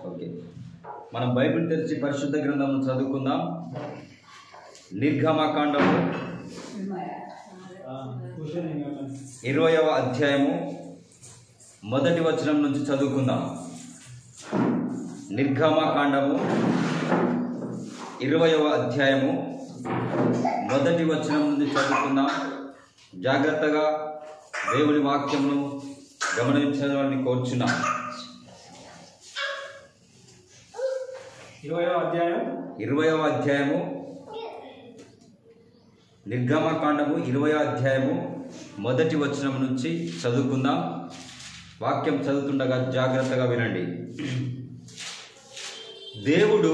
Okay, మనం Bible తెరిచి పరిశుద్ధ గ్రంథం చదువుకుందాం. నిర్గమకాండము 20వ అధ్యాయము మొదటి వచనం నుంచి చదువుకుందాం. నిర్గమకాండము 20వ అధ్యాయము మొదటి వచనం నుంచి చదువుకుందాం. జాగ్రత్తగా దేవుని వాక్యమును గమనించడాన్ని కోరుచున్నాం. 20వ అధ్యాయము నిర్గమకాండము 20వ అధ్యాయము మొదటి వచనం నుంచి చదువుకుందాం. వాక్యం చదువుతుండగా జాగ్రత్తగా వినండి. దేవుడు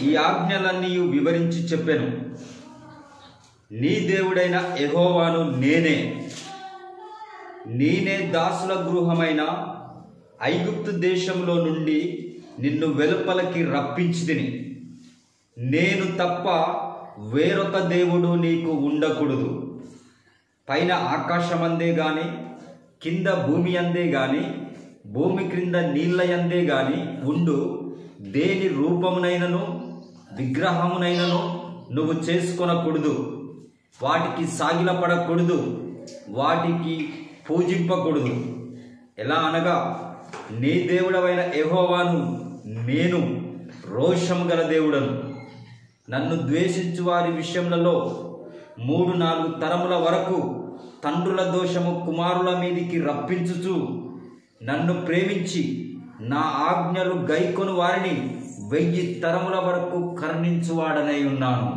ఈ ఆజ్ఞలన్నీ వివరించి చెప్పెను. నీ దేవుడైన యెహోవాను నేనే దాసుల గృహమైన ఐగుప్తు దేశంలో నుండి నిన్ను వెలుపలకి రప్పించితిని. నేను తప్ప వేరొక దేవుడు నీకు ఉండకూడదు. పైన ఆకాశమందే గాని, కింద భూమి అందే గాని, భూమి క్రింద నీళ్ళ యందే గాని ఉండు దేని రూపమునైనను విగ్రహమునైనను నువ్వు చేసుకొనకూడదు. వాటికి సాగిలపడకూడదు, వాటికి పూజింపకూడదు. ఎలా అనగా, నీ దేవుడవైన యెహోవాను నేను రోషము గల దేవుడను. నన్ను ద్వేషించు వారి విషయములలో 3-4 తరముల వరకు తండ్రుల దోషము కుమారుల మీదికి రప్పించుచు, నన్ను ప్రేమించి నా ఆజ్ఞలు గైకొను వారిని 1000 తరముల వరకు కరుణించువాడనై ఉన్నాను.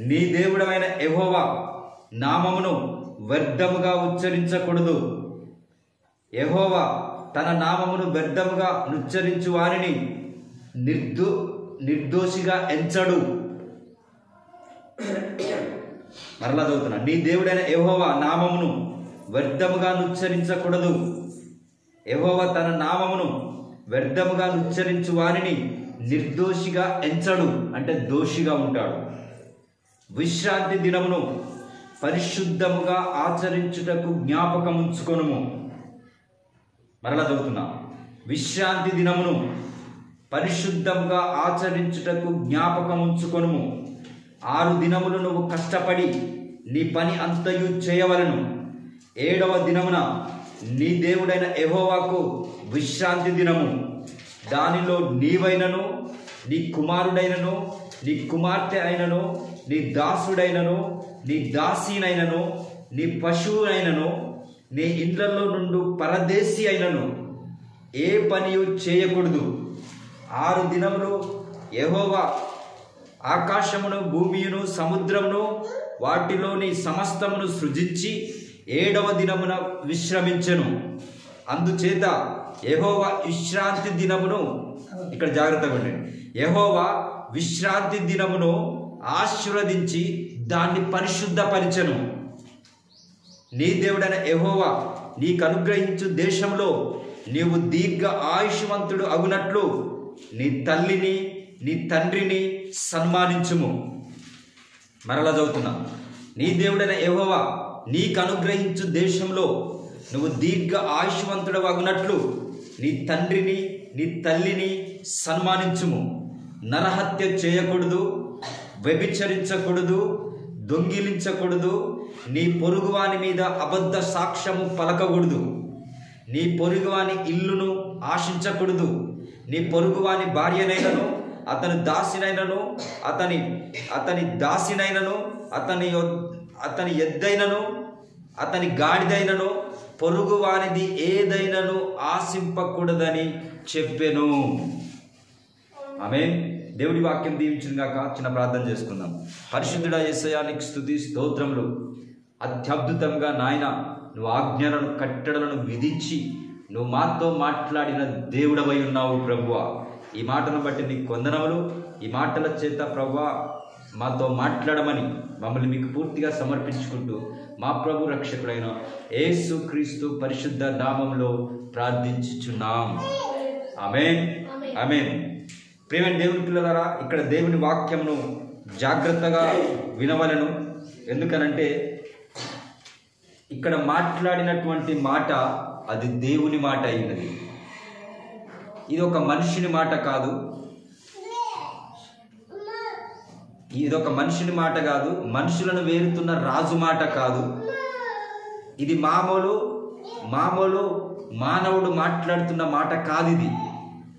నీ దేవుడమైన యెహోవా నామమును వ్యర్థముగా ఉచ్చరించకూడదు. యెహోవా తన నామమును వ్యర్థముగా ఉచ్చరించు వారిని నిర్దోషిగా ఎంచడు. మరలా చదువుతున్నా. నీ దేవుడైన యెహోవా నామమును వ్యర్థముగా ఉచ్చరించకూడదు. యెహోవా తన నామమును వ్యర్థముగా ఉచ్చరించు వారిని నిర్దోషిగా ఎంచడు, అంటే దోషిగా ఉంటాడు. విశ్రాంతి దినమును పరిశుద్ధముగా ఆచరించుటకు జ్ఞాపకం ఉంచుకొనుము. మరలా చదువుతున్నా. విశ్రాంతి దినమును పరిశుద్ధంగా ఆచరించుటకు జ్ఞాపకం ఉంచుకొనుము. 6 దినములు నువ్వు కష్టపడి నీ పని అంతయు చేయవలను. 7వ దినమున నీ దేవుడైన యెహోవాకు విశ్రాంతి దినము. దానిలో నీవైనను, నీ కుమారుడైనను, నీ కుమార్తె అయినను, నీ దాసుడైనను, నీ దాసీనైనను, నీ పశువునైనను, నీ ఇండ్లలో నుండి పరదేశీ అయినను ఏ పనియు చేయకూడదు. 6 దినములు యెహోవా ఆకాశమును, భూమియును, సముద్రమును, వాటిలోని సమస్తమును సృజించి 7వ దినమున విశ్రమించెను. అందుచేత యెహోవా విశ్రాంతి దినమును, ఇక్కడ జాగ్రత్తగా ఉండండి, యెహోవా విశ్రాంతి దినమును ఆశీర్వదించి దాన్ని పరిశుద్ధపరిచెను. నీ దేవుడైన యెహోవా నీకు అనుగ్రహించు దేశంలో నీవు దీర్ఘ ఆయుష్మంతుడు అగునట్లు నీ తల్లిని, నీ తండ్రిని సన్మానించుము. మరలా చదువుతున్నా. నీ దేవుడైన యెహోవా నీకు అనుగ్రహించు దేశంలో నువ్వు దీర్ఘ ఆయుష్మంతుడు అగునట్లు నీ తండ్రిని, నీ తల్లిని సన్మానించుము. నరహత్య చేయకూడదు, వ్యభిచరించకూడదు, దొంగిలించకూడదు, నీ పొరుగువాని మీద అబద్ధ సాక్ష్యము పలకకూడదు, నీ పొరుగువాని ఇల్లును ఆశించకూడదు, నీ పొరుగువాని భార్యనైనను, అతని దాసినైనను, అతని దాసినైనను, అతని ఎద్దైనను, అతని గాడిదైనను, పొరుగువానిది ఏదైనను ఆశింపకూడదని చెప్పెను. ఆమేన్. దేవుడి వాక్యం దీవించును గాక. చిన్న ప్రార్థన చేసుకుందాం. పరిశుద్ధుడా యేసయ్యా, నీకు స్తుతి స్తోత్రములు. అత్యద్భుతంగా నాయన నువ్వు ఆజ్ఞలను, కట్టడలను విధించి నువ్వు మాతో మాట్లాడిన దేవుడవై ఉన్నావు ప్రభువా. ఈ మాటను బట్టి నీకు వందనములు. ఈ మాటల చేత ప్రభువా మాతో మాట్లాడమని మమ్మల్ని మీకు పూర్తిగా సమర్పించుకుంటూ మా ప్రభు రక్షకుడైన యేసు క్రీస్తు పరిశుద్ధ నామంలో ప్రార్థించుచున్నాం. ఆమేన్, ఆమేన్. ప్రియమైన దేవుని పిల్లలారా, ఇక్కడ దేవుని వాక్యమును జాగ్రత్తగా వినవలను. ఎందుకనంటే ఇక్కడ మాట్లాడినటువంటి మాట అది దేవుని మాట అయినది. ఇది ఒక మనిషిని మాట కాదు, ఇదొక మనిషిని మాట కాదు, మనుషులను వేరుతున్న రాజు మాట కాదు. ఇది మామూలు మానవుడు మాట్లాడుతున్న మాట కాదు.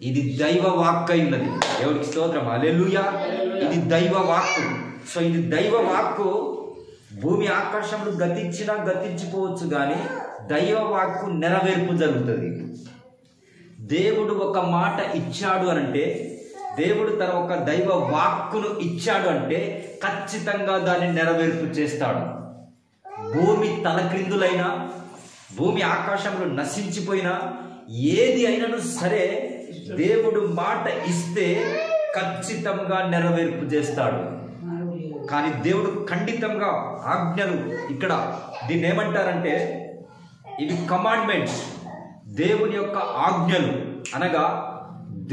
ఇది దైవ వాక్కు ఉన్నది. దేవుడికి స్తోత్రం, హల్లెలూయా. ఇది దైవ వాక్కు. సో ఇది దైవ వాక్కు. భూమి ఆకాశంలో గతించిపోవచ్చు, కానీ దైవ వాక్కు నెరవేర్పు జరుగుతుంది. దేవుడు ఒక మాట ఇచ్చాడు అనంటే, దేవుడు తన ఒక దైవ వాక్కును ఇచ్చాడు అంటే ఖచ్చితంగా దాన్ని నెరవేర్పు చేస్తాడు. భూమి తలక్రిందులైనా, భూమి ఆకాశంలో నశించిపోయినా, ఏది అయినను సరే దేవుడు మాట ఇస్తే ఖచ్చితంగా నెరవేర్పు చేస్తాడు. కానీ దేవుడు ఖండితంగా ఆజ్ఞలు, ఇక్కడ దీన్ని ఏమంటారంటే ఇవి కమాండ్మెంట్స్, దేవుని యొక్క ఆజ్ఞలు అనగా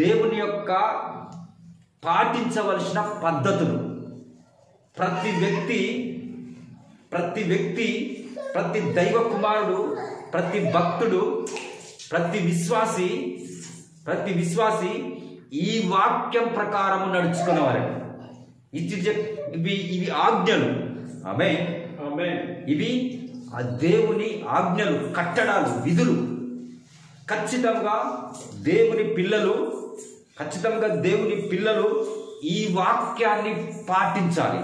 దేవుని యొక్క పాటించవలసిన పద్ధతులు. ప్రతి వ్యక్తి ప్రతి దైవ కుమారుడు, ప్రతి భక్తుడు, ప్రతి విశ్వాసి ఈ వాక్యం ప్రకారం నడుచుకునేవారండి. ఇవి ఆజ్ఞలు. ఆమేన్. ఇవి ఆ దేవుని ఆజ్ఞలు, కట్టడాలు, విధులు. ఖచ్చితంగా దేవుని పిల్లలు ఈ వాక్యాన్ని పాటించాలి.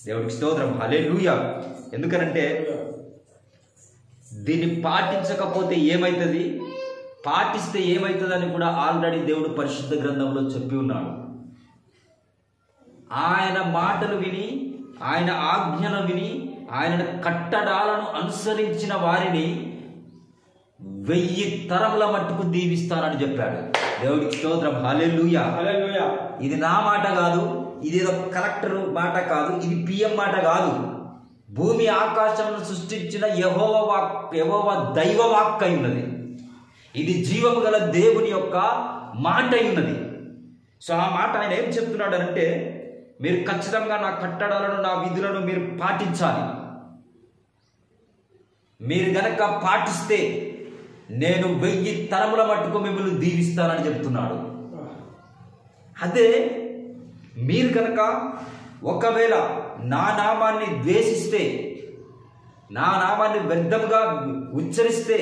దేవుడికి స్తోత్రం, హల్లెలూయా. ఎందుకనంటే దీన్ని పాటించకపోతే ఏమవుతుంది, పాటిస్తే ఏమవుతుంది అని కూడా ఆల్రెడీ దేవుడు పరిశుద్ధ గ్రంథంలో చెప్పి ఉన్నాడు. ఆయన మాటలు విని, ఆయన ఆజ్ఞలు విని, ఆయన కట్టడాలను అనుసరించిన వారిని 1000 తరముల మట్టుకు దీవిస్తానని చెప్పాడు. దేవుడికి స్తోత్రం, హల్లెలూయా. ఇది నా మాట కాదు, ఇది ఏదో కలెక్టర్ మాట కాదు, ఇది పిఎం మాట కాదు. భూమి ఆకాశమును సృష్టించిన యెహోవా దైవ వాక్కు అయి ఉన్నది. ఇది జీవము గల దేవుని యొక్క మాట అయి ఉన్నది. సో ఆ మాట ఆయన ఏం చెప్తున్నాడు అంటే, మీరు ఖచ్చితంగా నా కట్టడాలను, నా విధులను మీరు పాటించాలి. మీరు గనక పాటిస్తే నేను 1000 తరముల మట్టుకు మిమ్మల్ని దీవిస్తానని చెప్తున్నాడు. అదే మీరు కనుక ఒకవేళ నా నామాన్ని ద్వేషిస్తే, నా నామాన్ని వ్యర్థంగా ఉచ్చరిస్తే,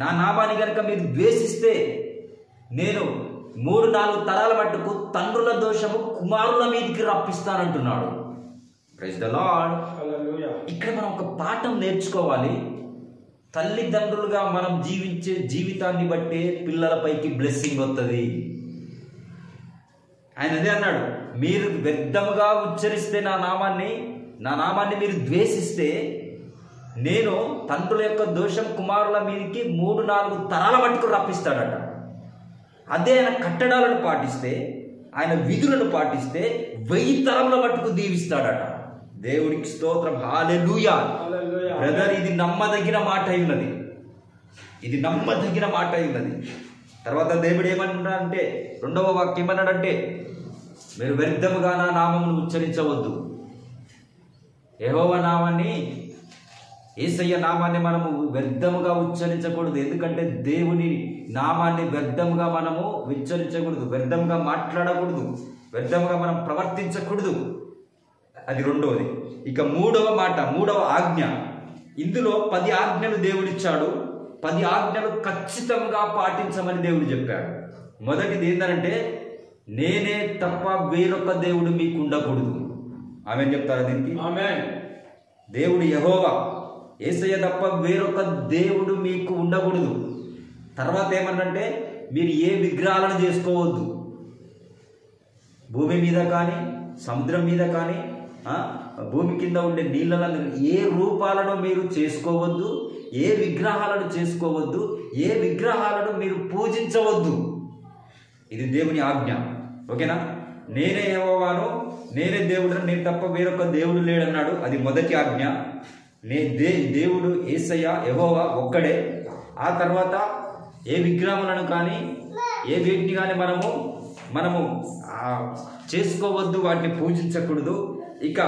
నా నామాన్ని కనుక మీరు ద్వేషిస్తే, నేను 3-4 తరాల మట్టుకు తండ్రుల దోషము కుమారుల మీదకి రప్పిస్తానంటున్నాడు. Praise the lord. ఇక్కడ మనం ఒక పాఠం నేర్చుకోవాలి. తల్లిదండ్రులుగా మనం జీవించే జీవితాన్ని బట్టే పిల్లలపైకి బ్లెస్సింగ్ వస్తుంది. ఆయన అదే అన్నాడు, మీరు వ్యర్థముగా ఉచ్చరిస్తే నా నామాన్ని మీరు ద్వేషిస్తే, నేను తండ్రుల యొక్క దోషం కుమారుల మీదకి 3-4 తరాల మట్టుకు రప్పిస్తాడట. అదే ఆయన కట్టడాలను పాటిస్తే, ఆయన విధులను పాటిస్తే 1000 తరముల మట్టుకు దీవిస్తాడట. దేవుడికి స్తోత్రం, హల్లెలూయా. బ్రదర్, ఇది నమ్మదగిన మాట ఉన్నది. ఇది నమ్మదగిన మాట ఉన్నది. తర్వాత దేవుడు ఏమన్నాడంటే, 2వ వాక్యం ఏమన్నాడంటే, మీరు వ్యర్థముగా నా నామమును ఉచ్చరించవద్దు. యెహోవా నామాన్ని, యేసయ్య నామాన్ని మనము వ్యర్థముగా ఉచ్చరించకూడదు. ఎందుకంటే దేవుని నామాన్ని వ్యర్థముగా మనము ఉచ్చరించకూడదు, వ్యర్థముగా మాట్లాడకూడదు, వ్యర్థముగా మనం ప్రవర్తించకూడదు. అది 2వది. ఇక 3వ ఆజ్ఞ. ఇందులో 10 ఆజ్ఞలు దేవుడిచ్చాడు. 10 ఆజ్ఞలు ఖచ్చితంగా పాటించమని దేవుడు చెప్పాడు. మొదటిది ఏంటంటే, నేనే తప్ప వేరొక దేవుడు మీకు ఉండకూడదు. ఆమేన్ చెప్తారా దీనికి? ఆమేన్. దేవుడు యెహోవా, యేసయ్య తప్ప వేరొక దేవుడు మీకు ఉండకూడదు. తర్వాత ఏమన్నంటే, మీరు ఏ విగ్రహాలను చేసుకోవద్దు. భూమి మీద కానీ, సముద్రం మీద కానీ, భూమి కింద ఉండే నీళ్ళలను, ఏ రూపాలను మీరు చేసుకోవద్దు, ఏ విగ్రహాలను చేసుకోవద్దు, ఏ విగ్రహాలను మీరు పూజించవద్దు. ఇది దేవుని ఆజ్ఞ. ఓకేనా? నేనే యెహోవాను, నేనే దేవుడు, నేను తప్ప వేరొక దేవుడు లేడన్నాడు. అది మొదటి ఆజ్ఞ. దేవుడు యేసయ్య యెహోవా ఒక్కడే. ఆ తర్వాత ఏ విగ్రహములను కానీ, ఏ వీటిని కానీ మనము చేసుకోవద్దు, వాటిని పూజించకూడదు. ఇక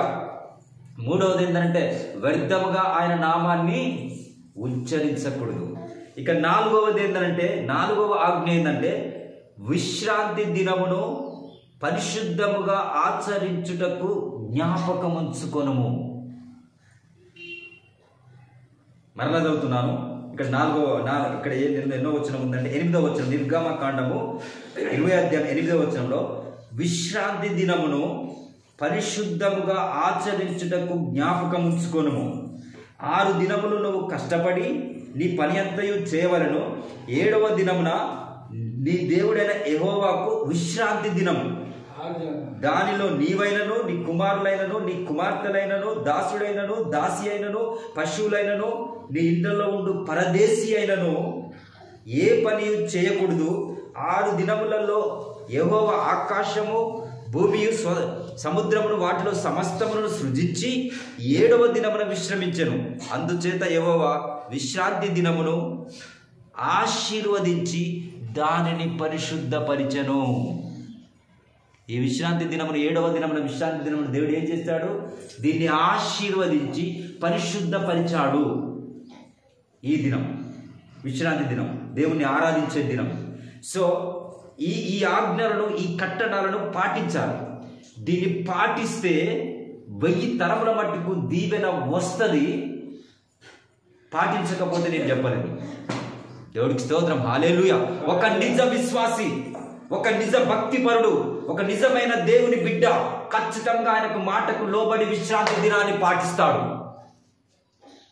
3వది ఏంటంటే, వ్యర్థముగా ఆయన నామాన్ని ఉచ్చరించకూడదు. ఇక నాలుగవ ఆజ్ఞ ఏంటంటే విశ్రాంతి దినమును పరిశుద్ధముగా ఆచరించుటకు జ్ఞాపకముంచుకొనుము. మరలా చదువుతున్నాను. ఇక్కడ ఇక్కడ ఎన్నో వచనం ఉందంటే 8వ వచనం, నిర్గమకాండము 20వ అధ్యాయం 8వ వచనంలో విశ్రాంతి దినమును పరిశుద్ధముగా ఆచరించుటకు జ్ఞాపకం ఉంచుకొనుము. 6 దినములు నువ్వు కష్టపడి నీ పని అంతయు చేయవలను. 7వ దినమున నీ దేవుడైన యెహోవాకు విశ్రాంతి దినము. దానిలో నీవైనను, నీ కుమారులైనను, నీ కుమార్తెలైనను, దాసుడైనను, దాసి అయినను, పశువులైనను, నీ ఇంట్లో ఉండు పరదేశీ అయినను ఏ పని చేయకూడదు. 6 దినములలో యెహోవా ఆకాశము, భూమియు, సముద్రమును, వాటిలో సమస్తమును సృజించి 7వ దినమున విశ్రమించెను. అందుచేత యెహోవా విశ్రాంతి దినమును ఆశీర్వదించి దానిని పరిశుద్ధపరిచెను. ఈ విశ్రాంతి దినమును, 7వ దినమున విశ్రాంతి దినమును దేవుడు ఏం చేస్తాడు? దీన్ని ఆశీర్వదించి పరిశుద్ధపరిచాడు. ఈ దినం విశ్రాంతి దినం, దేవుణ్ణి ఆరాధించే దినం. సో ఈ ఆజ్ఞలను, ఈ కట్టడాలను పాటించాలి. దీన్ని పాటిస్తే 1000 తరముల మట్టుకు దీవెన వస్తుంది. పాటించకపోతే నేను చెప్పలేదు. దేవుడికి స్తోత్రం, హల్లెలూయా. ఒక నిజ విశ్వాసి, ఒక నిజ భక్తిపరుడు, ఒక నిజమైన దేవుని బిడ్డ ఖచ్చితంగా ఆయనకు మాటకు లోబడి విశ్రాంతి దినాన్ని పాటిస్తాడు.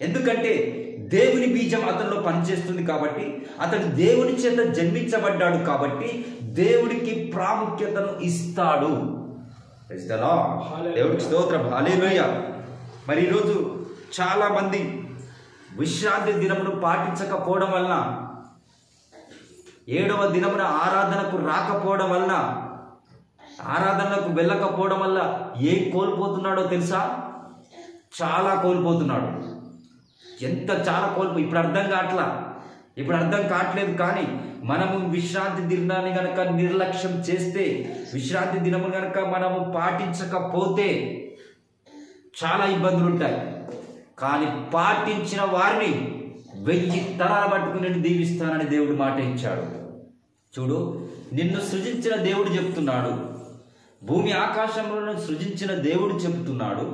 ఎందుకంటే దేవుని బీజం అతనిలో పనిచేస్తుంది కాబట్టి, అతడు దేవుని చేత జన్మించబడ్డాడు కాబట్టి దేవుడికి ప్రాముఖ్యతను ఇస్తాడు. దేవుడికి స్తోత్రం, హల్లెలూయా. మరి ఈరోజు చాలా మంది విశ్రాంతి దినమును పాటించకపోవడం వలన, 7వ దినమున ఆరాధనకు రాకపోవడం వలన, ఆరాధనకు వెళ్ళకపోవడం వల్ల ఏం కోల్పోతున్నాడో తెలుసా? చాలా కోల్పోతున్నాడు. ఇప్పుడు అర్థం కావట్లేదు. కానీ మనము విశ్రాంతి దినాన్ని కనుక నిర్లక్ష్యం చేస్తే, విశ్రాంతి దినము కనుక మనము పాటించకపోతే చాలా ఇబ్బందులు ఉంటాయి. కానీ పాటించిన వారిని 1000 తరాల మట్టుకు నేను దీవిస్తానని దేవుడు మాట ఇచ్చాడు. చూడు, నిన్ను సృజించిన దేవుడు చెప్తున్నాడు, భూమి ఆకాశములను సృజించిన దేవుడు చెప్తున్నాడు.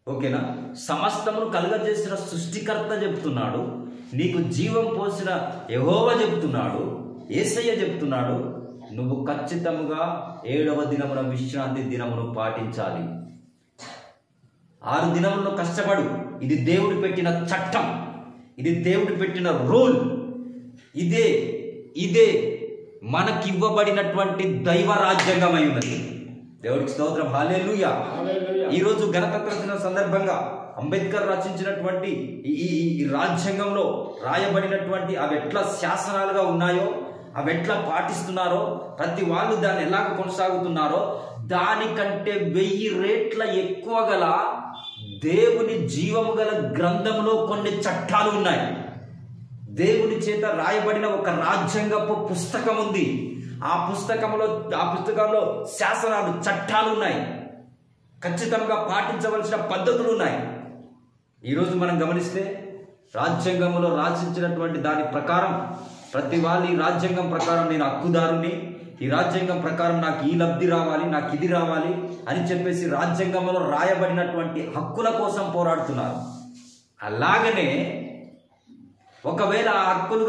ఓకేనా? సమస్తమును కలుగజేసిన సృష్టికర్త చెప్తున్నాడు, నీకు జీవం పోసిన యెహోవా చెప్తున్నాడు, యేసయ్య చెప్తున్నాడు. నువ్వు ఖచ్చితంగా 7వ దినమున విశ్రాంతి దినమును పాటించాలి. 6 దినములను కష్టపడు. ఇది దేవుడు పెట్టిన చట్టం, ఇది దేవుడు పెట్టిన రూల్. ఇదే మనకివ్వబడినటువంటి దైవ రాజ్యాంగమై ఉన్నది. దేవుడికి స్తోత్రం, హల్లెలూయా. ఈరోజు గణతంత్ర దిన సందర్భంగా అంబేద్కర్ రచించినటువంటి ఈ రాజ్యాంగంలో రాయబడినటువంటి అవి ఎట్లా శాసనాలుగా ఉన్నాయో, అవి ఎట్లా పాటిస్తున్నారో, ప్రతి వాళ్ళు దాన్ని ఎలాగ కొనసాగుతున్నారో దానికంటే 1000 రెట్ల ఎక్కువ గల దేవుని జీవము గల గ్రంథంలో కొన్ని చట్టాలు ఉన్నాయి. దేవుని చేత రాయబడిన ఒక రాజ్యాంగపు పుస్తకం ఉంది. ఆ పుస్తకంలో శాసనాలు, చట్టాలు ఉన్నాయి. ఖచ్చితంగా పాటించవలసిన పద్ధతులు ఉన్నాయి. ఈరోజు మనం గమనిస్తే రాజ్యాంగంలో రాసించినటువంటి దాని ప్రకారం ప్రతి వాళ్ళు ఈ రాజ్యాంగం ప్రకారం నేను హక్కుదారుని, ఈ రాజ్యాంగం ప్రకారం నాకు ఈ లబ్ధి రావాలి, నాకు ఇది రావాలి అని చెప్పేసి రాజ్యాంగంలో రాయబడినటువంటి హక్కుల కోసం పోరాడుతున్నారు. అలాగనే ఒకవేళ ఆ హక్కులు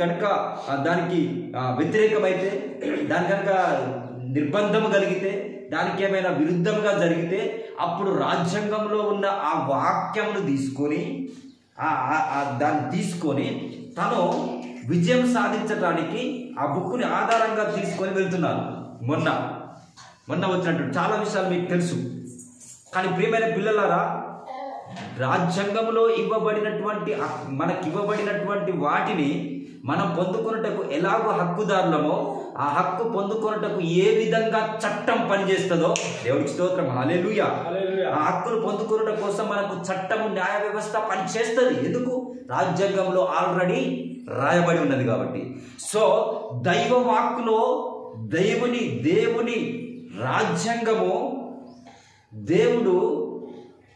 కనుక దానికి వ్యతిరేకమైతే, దాని కనుక నిర్బంధం కలిగితే, దానికి ఏమైనా విరుద్ధంగా జరిగితే అప్పుడు రాజ్యాంగంలో ఉన్న ఆ వాక్యమును దాన్ని తీసుకొని తను విజయం సాధించడానికి ఆ బుక్ని ఆధారంగా తీసుకొని వెళ్తున్నారు. మొన్న వచ్చినట్టు చాలా విషయాలు మీకు తెలుసు. కానీ ప్రియమైన పిల్లలారా, రాజ్యాంగంలో మనకి ఇవ్వబడినటువంటి వాటిని మనం పొందుకున్నటకు ఎలాగో హక్కుదారులమో, ఆ హక్కు పొందుకున్నటకు ఏ విధంగా చట్టం పనిచేస్తుందో, దేవుడికి స్తోత్రం, హల్లెలూయా. ఆ హక్కును పొందుకున్నట కోసం మనకు చట్టము, న్యాయ వ్యవస్థ పనిచేస్తుంది. ఎందుకు? రాజ్యాంగంలో ఆల్రెడీ రాయబడి ఉన్నది కాబట్టి. సో దైవ వాక్కులో దేవుని రాజ్యాంగము దేవుడు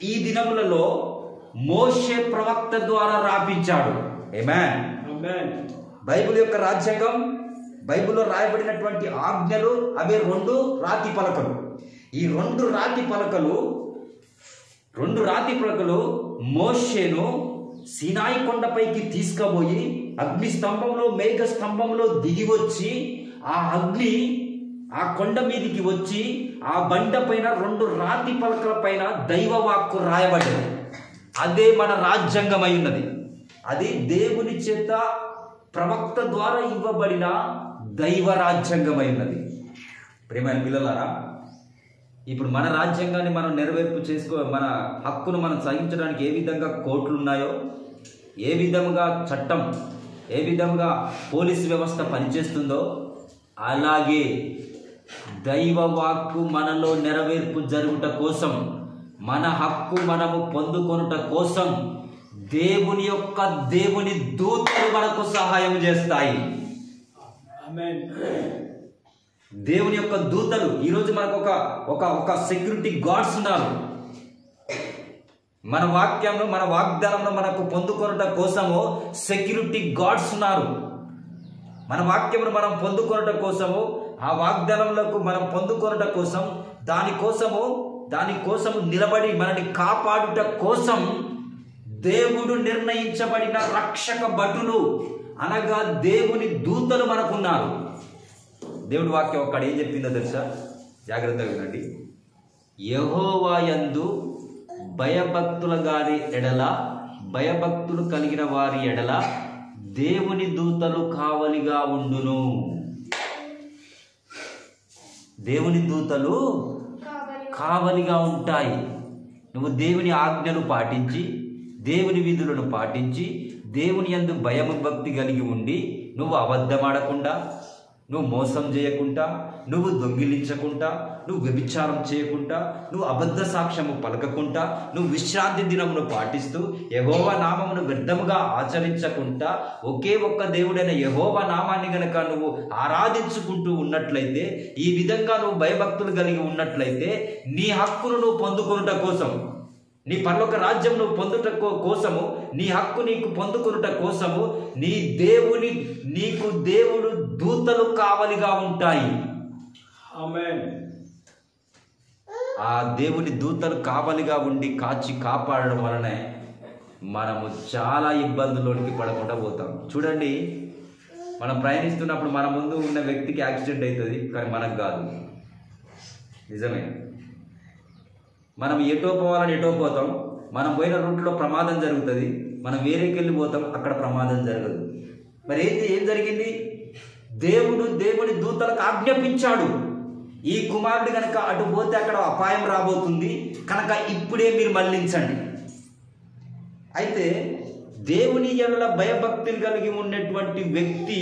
ఈ దినములలో మోషే ప్రవక్త ద్వారా రాపించాడు. ఆమేన్. బైబిల్ యొక్క రాజ్యాంగం, బైబిల్లో రాయబడినటువంటి ఆజ్ఞలు అవి 2 రాతి పలకలు. ఈ 2 రాతి పలకలు మోషేను సీనాయి కొండపైకి తీసుకుపోయి అగ్ని స్తంభంలో, మేఘ స్తంభంలో దిగి వచ్చి ఆ అగ్ని ఆ కొండ మీదికి వచ్చి ఆ బండ పైన 2 రాతి పలకల పైన దైవ వాక్కు రాయబడ్డది. అదే మన రాజ్యాంగం అయి ఉన్నది. అది దేవుని చేత ప్రవక్త ద్వారా ఇవ్వబడిన దైవ రాజ్యాంగం అయి ఉన్నది. ప్రియమైన పిల్లలారా, ఇప్పుడు మన రాజ్యాంగాన్ని మనం నెరవేర్పు మన హక్కును మనం సాధించడానికి ఏ విధంగా కోర్టులు ఉన్నాయో, ఏ విధంగా చట్టం, ఏ విధంగా పోలీసు వ్యవస్థ పనిచేస్తుందో, అలాగే దైవ వాక్కు మనలో నెరవేర్పు జరుగుట కోసం, మన హక్కు మనము పొందుకొనుట కోసం దేవుని దూతలు మనకు సహాయం చేస్తాయి. దేవుని యొక్క దూతలు ఈరోజు మనకు ఒక సెక్యూరిటీ గార్డ్స్ ఉన్నారు. మన వాక్యంలో, మన వాగ్దానంలో మనకు పొందుకొనుట కోసము సెక్యూరిటీ గార్డ్స్ ఉన్నారు. మన వాక్యమును మనం పొందుకొనుట కోసము, ఆ వాగ్దానములకు మనం పొందుకొనుట కోసం, దానికోసము నిలబడి మనని కాపాడుట కోసం దేవుడు నిర్ణయించబడిన రక్షక భటులు అనగా దేవుని దూతలు మనకున్నారు. దేవుడి వాక్యం ఒక్కడ ఏం చెప్పిందో తెలుసా? జాగ్రత్తగా వినండి. యెహోవా యందు భయభక్తులు కలిగిన వారి ఎడల దేవుని దూతలు కావలిగా ఉండును. దేవుని దూతలు కావలిగా ఉంటాయి. నువ్వు దేవుని ఆజ్ఞలు పాటించి, దేవుని విధులను పాటించి, దేవుని యందు భయము భక్తి కలిగి ఉండి, నువ్వు అబద్ధమాడకుండా, నువ్వు మోసం చేయకుండా, నువ్వు దొంగిలించకుండా, నువ్వు వ్యభిచారం చేయకుండా, నువ్వు అబద్ధ సాక్ష్యము పలకకుండా, నువ్వు విశ్రాంతి దినమును పాటిస్తూ, యెహోవా నామమును వ్యర్థముగా ఆచరించకుండా, ఒకే ఒక్క దేవుడైన యెహోవా నామాన్ని గనక నువ్వు ఆరాధించుకుంటూ ఉన్నట్లయితే, ఈ విధంగా నువ్వు భయభక్తులు కలిగి ఉన్నట్లయితే, నీ హక్కును నువ్వు పొందుకొనుట కోసం, నీ పరలోక రాజ్యం నువ్వు పొందుట కోసము, నీ హక్కు నీకు పొందుకొనుట కోసము నీకు దేవుడు దూతలు కావలిగా ఉంటాయి. ఆమేన్. ఆ దేవుని దూతలు కావలిగా ఉండి కాచి కాపాడడం వలనే మనము చాలా ఇబ్బందుల్లోనికి పడకుండా పోతాం. చూడండి, మనం ప్రయాణిస్తున్నప్పుడు మన ముందు ఉన్న వ్యక్తికి యాక్సిడెంట్ అవుతుంది, కానీ మనకు కాదు. నిజమే. మనం ఎటో పోవాలని ఎటో పోతాం, మనం పోయిన రూట్లో ప్రమాదం జరుగుతుంది, మనం వేరేకి వెళ్ళిపోతాం, అక్కడ ప్రమాదం జరగదు. మరి ఏం జరిగింది? దేవుని దూతలకు ఆజ్ఞాపించాడు, ఈ కుమారుడు కనుక అటు పోతే అక్కడ అపాయం రాబోతుంది కనుక ఇప్పుడే మీరు మళ్లించండి. అయితే దేవుని ఎడల భయభక్తులు కలిగి ఉన్నటువంటి వ్యక్తి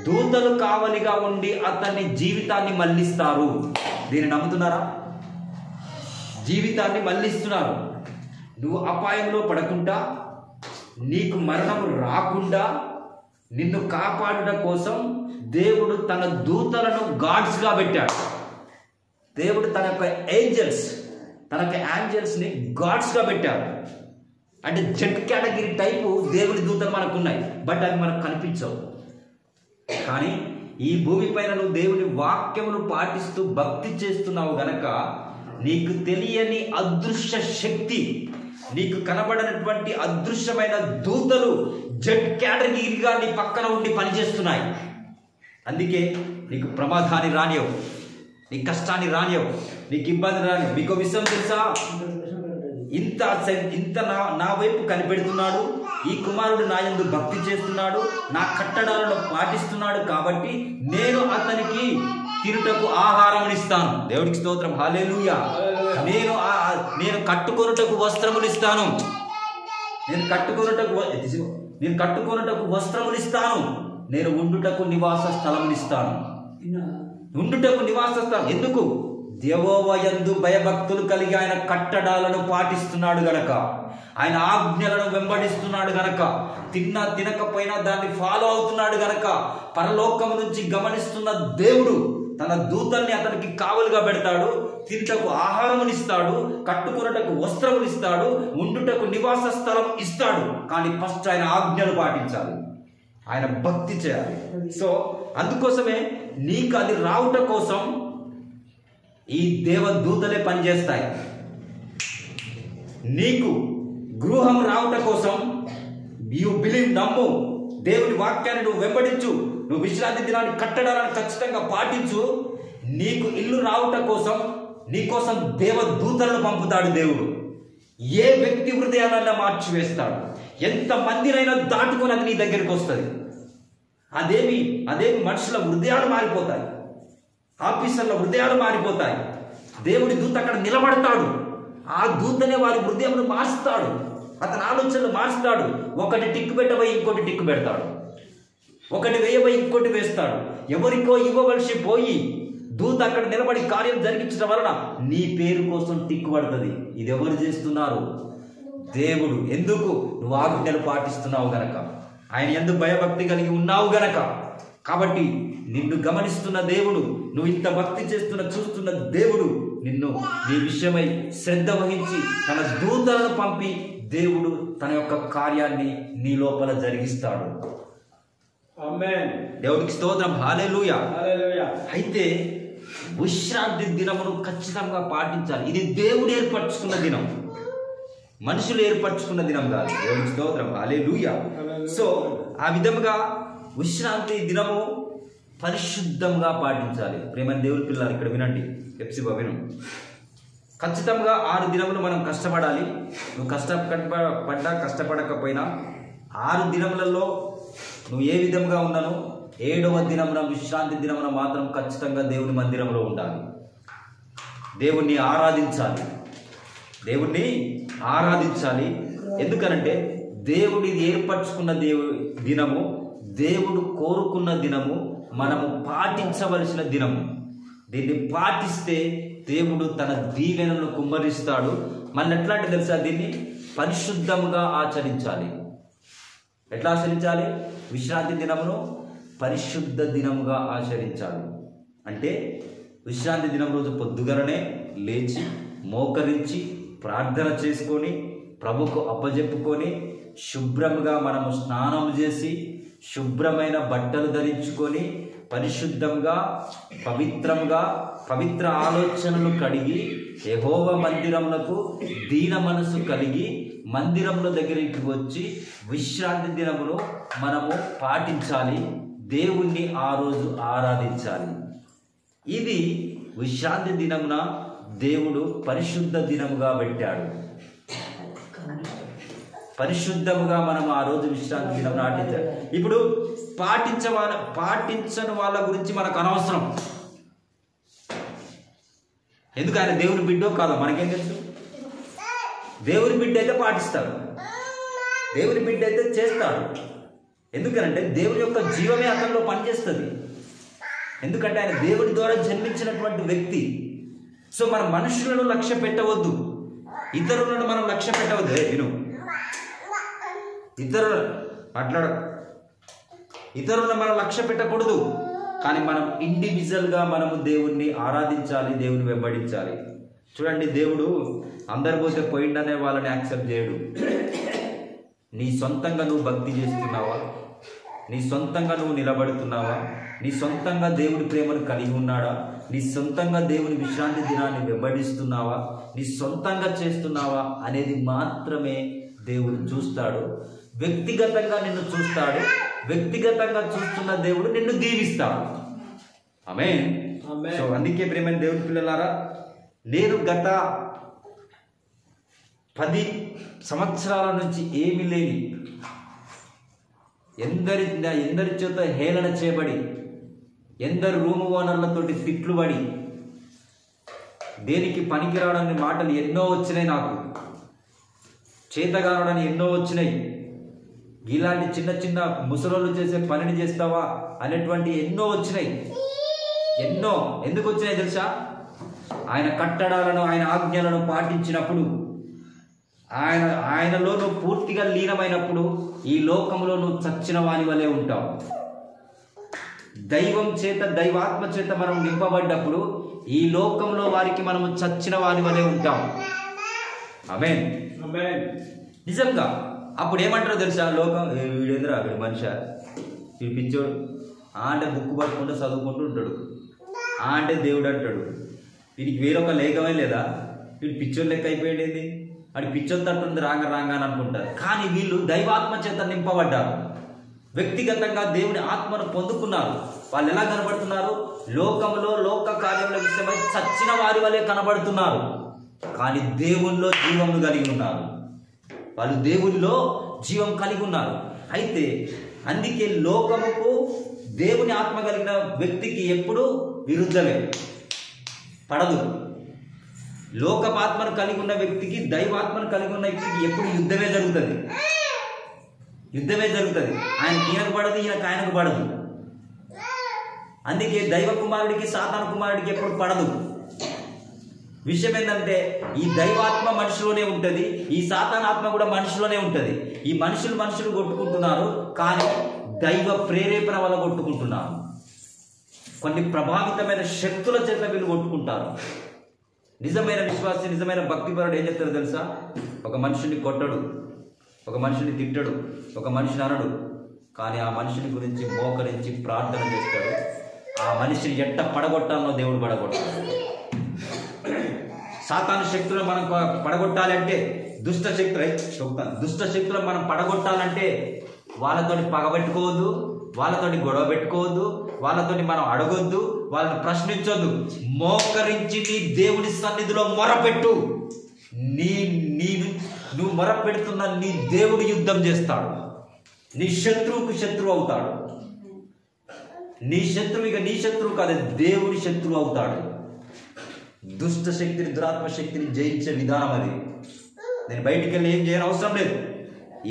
దూతలు కావలిగా ఉండి అతని జీవితాన్ని మళ్లిస్తారు. దీన్ని నమ్ముతున్నారా? జీవితాన్ని మళ్లిస్తున్నారు. నువ్వు అపాయంలో పడకుండా, నీకు మరణం రాకుండా నిన్ను కాపాడడం కోసం దేవుడు తన దూతలను గాడ్స్గా పెట్టాడు. దేవుడు తన యొక్క ఏంజల్స్ని గాడ్స్గా పెట్టాడు. అంటే జెట్ కేటగిరీ టైపు దేవుని దూతలు మనకున్నాయి, బట్ అవి మనకు కనిపించవు. కానీ ఈ భూమిపైన నువ్వు దేవుని వాక్యమును పాటిస్తూ భక్తి చేస్తున్నావు గనక నీకు తెలియని అదృశ్య శక్తి, నీకు కనబడనటువంటి అదృశ్యమైన దూతలు జెట్ కేటగిరీగా నీ పక్కన ఉండి పనిచేస్తున్నాయి. అందుకే నీకు ప్రమాదాన్ని రానియవు, నీ కష్టాన్ని రానియవు, నీకు ఇబ్బంది రానియవు. మీకు విషయం తెలుసా? ఇంత నా వైపు కనిపెడుతున్నాడు, ఈ కుమారుడు నా యందు భక్తి చేస్తున్నాడు, నా కట్టడాలను పాటిస్తున్నాడు కాబట్టి నేను అతనికి తిరుటకు ఆహారం ఇస్తాను. దేవుడికి స్తోత్రం, హల్లెలూయా. నేను కట్టుకొనుటకు వస్త్రములు ఇస్తాను, నేను కట్టుకొనుటకు వస్త్రములు ఇస్తాను, నేను ఉండుటకు నివాస స్థలములు ఇస్తాను. ఎందుకు? యెహోవా యందు భయభక్తులు కలిగి ఆయన కట్టడాలను పాటిస్తున్నాడు గనక, ఆయన ఆజ్ఞలను వెంబడిస్తున్నాడు గనక, తినకపోయినా దాన్ని ఫాలో అవుతున్నాడు గనక, పరలోకం నుంచి గమనిస్తున్న దేవుడు తన దూతల్ని అతనికి కావలుగా పెడతాడు, తింటకు ఆహారమునిస్తాడు, కట్టుకున్నటకు వస్త్రమునిస్తాడు, ఉండుటకు నివాస స్థలం ఇస్తాడు. కానీ ఫస్ట్ ఆయన ఆజ్ఞలు పాటించాలి, ఆయన భక్తి చేయాలి. సో అందుకోసమే నీకు అది రావుట కోసం ఈ దేవదూతలే పనిచేస్తాయి. నీకు గృహం రావుట కోసం యు బిలీవ్, నమ్ము, దేవుని వాక్యాన్ని నువ్వు వెంబడించు, నువ్వు విశ్రాంతి దినాన్ని కట్టడాలను ఖచ్చితంగా పాటించు. నీకు ఇల్లు రావుట కోసం నీకోసం దేవదూతలను పంపుతాడు దేవుడు. ఏ వ్యక్తి హృదయాలన్నా మార్చివేస్తాడు, ఎంత మందినైనా దాటుకొని అది నీ దగ్గరికి వస్తుంది. అదేమి మనుషుల హృదయాలు మారిపోతాయి, ఆఫీసర్ల హృదయాలు మారిపోతాయి. దేవుడి దూత అక్కడ నిలబడతాడు, ఆ దూతనే వారి హృదయంలో మార్చుతాడు, అతని ఆలోచనలు మార్చుతాడు. ఒకటి టిక్కు పెట్టబోయి ఇంకోటి టిక్కు పెడతాడు, ఒకటి వేయబోయి ఇంకోటి వేస్తాడు. ఎవరికో ఇవ్వవలసి పోయి దూత అక్కడ నిలబడి కార్యం జరిగించడం వలన నీ పేరు కోసం టిక్కు పడుతుంది. ఇది ఎవరు చేస్తున్నారు? దేవుడు. ఎందుకు? నువ్వు ఆజ్ఞలు పాటిస్తున్నావు గనక, ఆయన యందు భయభక్తి కలిగి ఉన్నావు గనక. కాబట్టి నిన్ను గమనిస్తున్న దేవుడు, నువ్వు ఇంత భక్తి చూస్తున్న దేవుడు నిన్ను నీ విషయమై శ్రద్ధ వహించి తన దూతలను పంపి దేవుడు తన యొక్క కార్యాన్ని నీ లోపల జరిగిస్తాడు. ఆమేన్. దేవుడికి స్తోత్రం. హల్లెలూయా. హల్లెలూయా. అయితే విశ్రాంతి దినమును ఖచ్చితంగా పాటించాలి. ఇది దేవుడు ఏర్పరచుకున్న దినం, మనుషులు ఏర్పరచుకున్న దినం కాదు. దేవుడికి స్తోత్రం. హల్లెలూయా. సో ఆ విధముగా విశ్రాంతి దినము పరిశుద్ధంగా పాటించాలి. ప్రేమని దేవుని పిల్లలు ఇక్కడ వినండి, ఎప్సిబా విను. ఖచ్చితంగా 6 దినములు మనం కష్టపడాలి. నువ్వు కష్టపడ్డా కష్టపడకపోయినా 6 దినములలో నువ్వు ఏ విధంగా ఉన్నానో 7వ దినమున విశ్రాంతి దినమున మాత్రం ఖచ్చితంగా దేవుని మందిరంలో ఉండాలి. దేవుణ్ణి ఆరాధించాలి. ఎందుకనంటే దేవుడి ఏర్పరచుకున్న దినము, దేవుడు కోరుకున్న దినము, మనము పాటించవలసిన దినము. దీన్ని పాటిస్తే దేవుడు తన దీవెనలను కుమ్మరిస్తాడు. మళ్ళీ ఎట్లా అంటే తెలుసా, దీన్ని పరిశుద్ధముగా ఆచరించాలి. ఎట్లా ఆచరించాలి? విశ్రాంతి దినమును పరిశుద్ధ దినముగా ఆచరించాలి. అంటే విశ్రాంతి దినం రోజు పొద్దుగలనే లేచి మోకరించి ప్రార్థన చేసుకొని ప్రభుకు అప్పజెప్పుకొని శుభ్రంగా మనము స్నానం చేసి శుభ్రమైన బట్టలు ధరించుకొని పరిశుద్ధంగా పవిత్ర ఆలోచనలు కడిగి యెహోవా మందిరమునకు దీన మనసు కలిగి మందిరముల దగ్గరికి వచ్చి విశ్రాంతి దినమును మనము పాటించాలి. దేవుణ్ణి ఆ రోజు ఆరాధించాలి. ఇది విశ్రాంతి దినమున దేవుడు పరిశుద్ధ దినముగా పెట్టాడు. పరిశుద్ధముగా మనం ఆ రోజు విశ్రాంతి దినం పాటించాలి. ఇప్పుడు పాటించని వాళ్ళ గురించి మనకు అనవసరం. ఎందుకు? ఆయన దేవుని బిడ్డో కాదో మనకేం తెలుసు? దేవుని బిడ్డ అయితే పాటిస్తాడు, దేవుని బిడ్డ అయితే చేస్తాడు. ఎందుకనంటే దేవుని యొక్క జీవమే అతనిలో పనిచేస్తుంది. ఎందుకంటే ఆయన దేవుడి ద్వారా జన్మించినటువంటి వ్యక్తి. సో మన మనుషులను లక్ష్య పెట్టవద్దు, ఇతరులను మనం లక్ష్య పెట్టవద్దు. ఇతరులను మనం లక్ష్య పెట్టకూడదు. కానీ మనం ఇండివిజువల్గా మనము దేవుణ్ణి ఆరాధించాలి, దేవుని వెంబడించాలి. చూడండి, దేవుడు అందరి పోతే పోయిండనే వాళ్ళని యాక్సెప్ట్ చేయడు. నీ సొంతంగా నువ్వు భక్తి చేస్తున్నావా? నీ సొంతంగా నువ్వు నిలబడుతున్నావా? నీ సొంతంగా దేవుడి ప్రేమను కలిగి ఉన్నాడా? నీ సొంతంగా దేవుని విశ్రాంతి దినాన్ని వెంబడిస్తున్నావా? నీ సొంతంగా చేస్తున్నావా అనేది మాత్రమే దేవుడు చూస్తాడు. వ్యక్తిగతంగా నిన్ను చూస్తాడు. వ్యక్తిగతంగా చూస్తున్న దేవుడు నిన్ను దీవిస్తాడు. ఆమేన్. సో అందుకే ప్రేమైన దేవుని పిల్లలారా, నేను గత 10 సంవత్సరాల నుంచి ఏమీ లేని, ఎందరి చేత హేళన చేయబడి, ఎందరు రూము ఓనర్లతోటి తిట్లు పడి, దేనికి పనికిరాడని మాటలు ఎన్నో వచ్చినాయి, నాకు చేతగానని ఎన్నో వచ్చినాయి. ఇలాంటి చిన్న చిన్న ముసలోళ్ళు చేసే పనిని చేస్తావా అనేటువంటి ఎన్నో వచ్చినాయి. ఎన్నో ఎందుకు వచ్చినాయి తెలుసా? ఆయన కట్టడాలను, ఆయన ఆజ్ఞలను పాటించినప్పుడు, ఆయనలో నువ్వు పూర్తిగా లీనమైనప్పుడు ఈ లోకంలో నువ్వు చచ్చిన వాని వలె ఉంటావు. దైవం చేత దైవాత్మ చేత మనం నింపబడ్డప్పుడు ఈ లోకంలో వారికి మనము చచ్చిన వారి వలె ఉంటాం. ఆమేన్. ఆమేన్. నిజంగా అప్పుడు ఏమంటారో తెలుసా? లోకం వీడేంద్ర వీడు మనిషి, వీడు పిచ్చోడు, అంటే బుక్ పట్టుకుంటూ చదువుకుంటూ ఉంటాడు, అంటే దేవుడు అంటాడు. వీడికి వేరొక లేఖమే లేదా? వీడు పిచ్చోడు లెక్క అయిపోయింది, వాడి పిచ్చోడు తట్టుంది రాంగ అని అనుకుంటారు. కానీ వీళ్ళు దైవాత్మ చేత నింపబడ్డారు, వ్యక్తిగతంగా దేవుని ఆత్మను పొందుకున్నారు. వాళ్ళు ఎలా కనబడుతున్నారు? లోకంలో లోక కార్యముల విషయమై చచ్చిన వారి వలె కనబడుతున్నారు, కానీ దేవునిలో జీవమును కలిగి ఉన్నారు. వాళ్ళు దేవునిలో జీవం కలిగి ఉన్నారు. అయితే అందుకే లోకముకు దేవుని ఆత్మ కలిగిన వ్యక్తికి ఎప్పుడు విరుద్ధమే, పడదు. లోకపాత్మను కలిగి ఉన్న వ్యక్తికి దైవాత్మను కలిగి ఉన్న వ్యక్తికి ఎప్పుడు యుద్ధమే జరుగుతుంది. ఆయనకి ఈయనకు పడదు, ఈయనకు ఆయనకు పడదు. అందుకే దైవ కుమారుడికి సాతాను కుమారుడికి ఎప్పుడు పడదు. విషయం ఏంటంటే ఈ దైవాత్మ మనిషిలోనే ఉంటుంది, ఈ సాతానాత్మ కూడా మనిషిలోనే ఉంటుంది. ఈ మనుషులు కొట్టుకుంటున్నారు, కానీ దైవ ప్రేరేపణ వల్ల కొట్టుకుంటున్నారు. కొన్ని ప్రభావితమైన శక్తుల చేత వీళ్ళు కొట్టుకుంటారు. నిజమైన విశ్వాసి, నిజమైన భక్తిపరుడు ఏం చెప్తారో తెలుసా? ఒక మనిషిని కొట్టడు, ఒక మనిషిని తిట్టడు, ఒక మనిషిని అనడు, కానీ ఆ మనిషిని గురించి మోకరించి ప్రార్థన చేస్తాడు. ఆ మనిషిని ఎట్ట పడగొట్టాలో దేవుడు పడగొట్టాడు. సాతాను శక్తులను మనం పడగొట్టాలంటే, దుష్ట శక్తులను మనం పడగొట్టాలంటే వాళ్ళతోటి పగబెట్టుకోవద్దు, వాళ్ళతోటి గొడవ పెట్టుకోవద్దు, వాళ్ళతోటి మనం అడగొద్దు, వాళ్ళని ప్రశ్నించొద్దు. మోకరించి నీ దేవుని సన్నిధిలో మొరపెట్టు. నువ్వు మొరపెడుతున్న నీ దేవుడు యుద్ధం చేస్తాడు. నీ శత్రువుకు శత్రువు అవుతాడు. నీ శత్రువు కాదు, దేవుడి శత్రువు అవుతాడు. దుష్ట శక్తిని, దురాత్మ శక్తిని జయించే విధానం అది. నేను బయటికి వెళ్ళి ఏం చేయని అవసరం లేదు.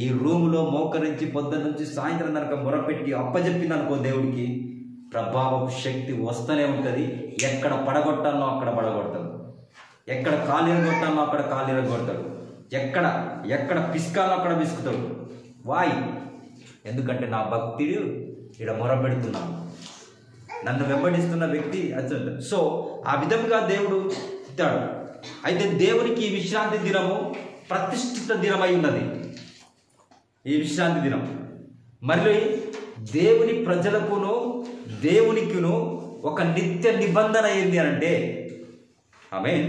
ఈ రూములో మోకరించి పొద్దున్న నుంచి సాయంత్రం దాకా మొరపెట్టి అప్పచెప్పింది అనుకో, దేవుడికి ప్రభావపు శక్తి వస్తూనే ఉంటుంది. ఎక్కడ పడగొట్టాలో అక్కడ పడగొడతాడు, ఎక్కడ కాలు కొట్టాలో అక్కడ కాలు కొడతాడు, ఎక్కడ పిసుకాలో అక్కడ పిసుకుతాడు. వాయ్, ఎందుకంటే నా భక్తుడు ఇక్కడ మొరపెడుతున్నాను, నన్ను వెంబడిస్తున్న వ్యక్తి అచ్చంట. సో ఆ విధంగా దేవుడు ఇస్తాడు. అయితే దేవునికి ఈ విశ్రాంతి దినము ప్రతిష్ఠిత దినమై ఉన్నది. ఈ విశ్రాంతి దినం మరి దేవుని ప్రజలకును దేవునికిను ఒక నిత్య నిబంధన ఏంది అంటే, ఆమేన్.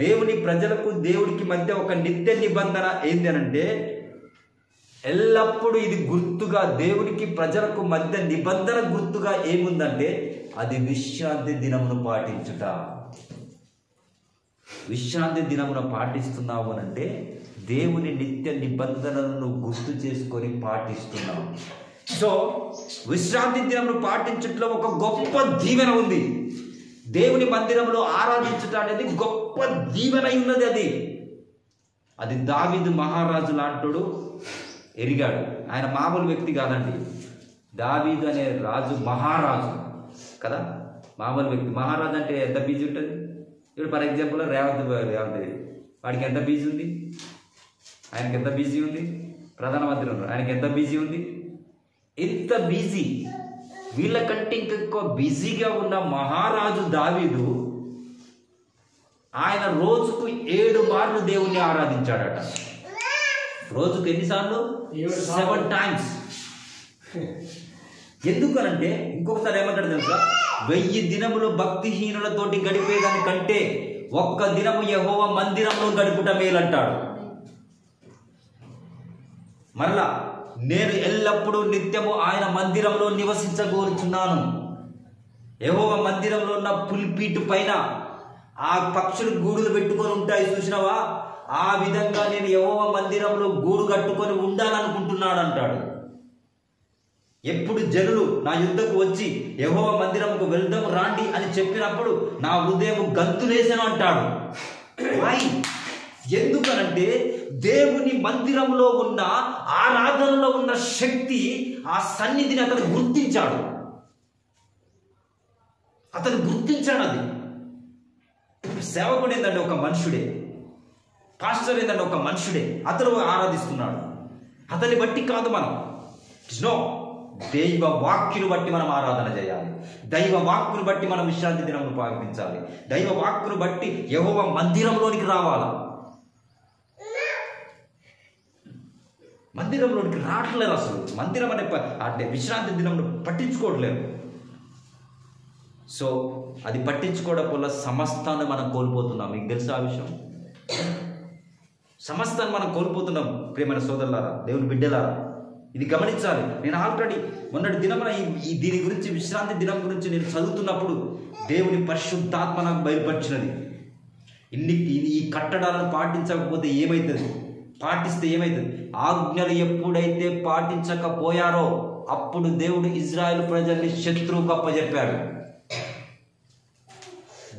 దేవుని ప్రజలకు దేవుడికి మధ్య ఒక నిత్య నిబంధన ఏంది అనంటే, ఎల్లప్పుడూ ఇది గుర్తుగా, దేవునికి ప్రజలకు మధ్య నిబంధన గుర్తుగా ఏముందంటే అది విశ్రాంతి దినమును పాటించుట. విశ్రాంతి దినమును పాటిస్తున్నావు అనంటే దేవుని నిత్య నిబంధనలను గుర్తు చేసుకొని పాటిస్తున్నావు. సో విశ్రాంతి దినమును పాటించట్లో ఒక గొప్ప దీవెన ఉంది. దేవుని మందిరంలో ఆరాధించుట అనేది గొప్ప దీవెన ఉన్నది. అది దావీదు మహారాజు లాంటోడు ఎరిగాడు. ఆయన మామూలు వ్యక్తి కాదండి. దావీదు అనే రాజు మహారాజు కదా, మామూలు వ్యక్తి. మహారాజు అంటే ఎంత బిజీ ఉంటుంది. ఇప్పుడు ఫర్ ఎగ్జాంపుల్ రేవంత్ వాడికి ఎంత బిజీ ఉంది, ఆయనకి ఎంత బిజీ ఉంది. ప్రధానమంత్రి ఉన్నారు, ఆయనకి ఎంత బిజీ ఉంది. ఎంత బిజీ, వీళ్ళకంటే ఇంకెక్కువ బిజీగా ఉన్న మహారాజు దావీదు ఆయన రోజుకు 7 మార్లు దేవుణ్ణి ఆరాధించాడట. రోజుకు ఎన్నిసార్లు? 7 times. ఎందుకనంటే ఇంకొకసారి ఏమంటాడు తెలుసా? 1000 దినములు భక్తిహీనులతోటి గడిపేదాని కంటే ఒక్క దినము యెహోవా మందిరంలో గడుపుట మేలంటాడు. మరలా నేను ఎల్లప్పుడూ నిత్యము ఆయన మందిరంలో నివసించగోరుచున్నాను. యెహోవా మందిరంలో ఉన్న పుల్పీటు పైన ఆ పక్షులు గూడులు పెట్టుకొని ఉంటాయి చూసినావా, ఆ విధంగా నేను యెహోవా మందిరంలో గూడు కట్టుకొని ఉండాలనుకుంటున్నాడు అంటాడు. ఎప్పుడు జనులు నా యుద్ధకు వచ్చి యెహోవా మందిరంకు వెళ్దాం రాండి అని చెప్పినప్పుడు నా హృదయం గంతులేసను అంటాడు. ఎందుకనంటే దేవుని మందిరంలో ఉన్న ఆరాధనలో ఉన్న శక్తి, ఆ సన్నిధిని అతను గుర్తించాడు. అది సేవకుడు ఏంటంటే ఒక మనుషుడే, పాస్టర్ ఏంటంటే ఒక మనుషుడే. అతను ఆరాధిస్తున్నాడు. అతన్ని బట్టి కాదు మనం. నో, దైవ వాక్యును బట్టి మనం ఆరాధన చేయాలి. దైవ వాక్కును బట్టి మనం విశ్రాంతి దినమును పాటించాలి. దైవ వాక్కును బట్టి యెహోవా మందిరంలోనికి రావాలి. మందిరంలోనికి రావట్లేదు, అసలు మందిరం అంటే విశ్రాంతి దినమును పట్టించుకోవట్లేదు. సో అది పట్టించుకోవడం వల్ల సమస్తాన్ని మనం కోల్పోతున్నాం. మీకు తెలుసా ఆ విషయం? సమస్తాన్ని మనం కోల్పోతున్నాం. ప్రియమైన సోదరులారా, దేవుని బిడ్డలారా, ఇది గమనించాలి. నేను ఆల్రెడీ మొన్నటి దినమున దీని గురించి, విశ్రాంతి దినం గురించి నేను చదువుతున్నప్పుడు దేవుని పరిశుద్ధాత్మ నాకు బయలుపరిచినది. ఈ కట్టడాలను పాటించకపోతే ఏమవుతుంది, పాటిస్తే ఏమవుతుంది? ఆజ్ఞలు ఎప్పుడైతే పాటించకపోయారో అప్పుడు దేవుడు ఇజ్రాయెల్ ప్రజల్ని శత్రువుకు అప్పచెప్పాడు.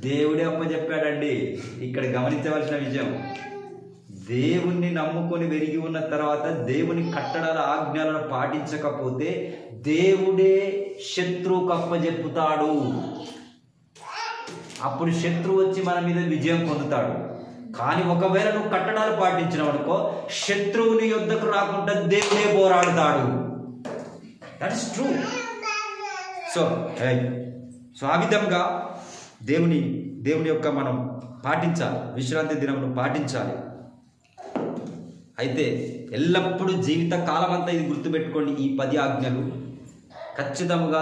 దేవుడే అప్పచెప్పాడండి. ఇక్కడ గమనించవలసిన విషయం, దేవుణ్ణి నమ్ముకొని వెరిగి ఉన్న తర్వాత దేవుని కట్టడాల ఆజ్ఞలను పాటించకపోతే దేవుడే శత్రువుకు అప్పచెప్పుతాడు. అప్పుడు శత్రువు వచ్చి మన మీద విజయం పొందుతాడు. కానీ ఒకవేళ నువ్వు కట్టడాలు పాటించినావు అనుకో, శత్రువుని యుద్ధకు రాకుండా దేవుడే పోరాడుతాడు. That is true. సో ఆ విధంగా దేవుని యొక్క మనం పాటించాలి, విశ్రాంతి దినమును పాటించాలి. అయితే ఎల్లప్పుడూ జీవిత కాలం అంతా ఇది గుర్తుపెట్టుకోండి, ఈ 10 ఆజ్ఞలు ఖచ్చితంగా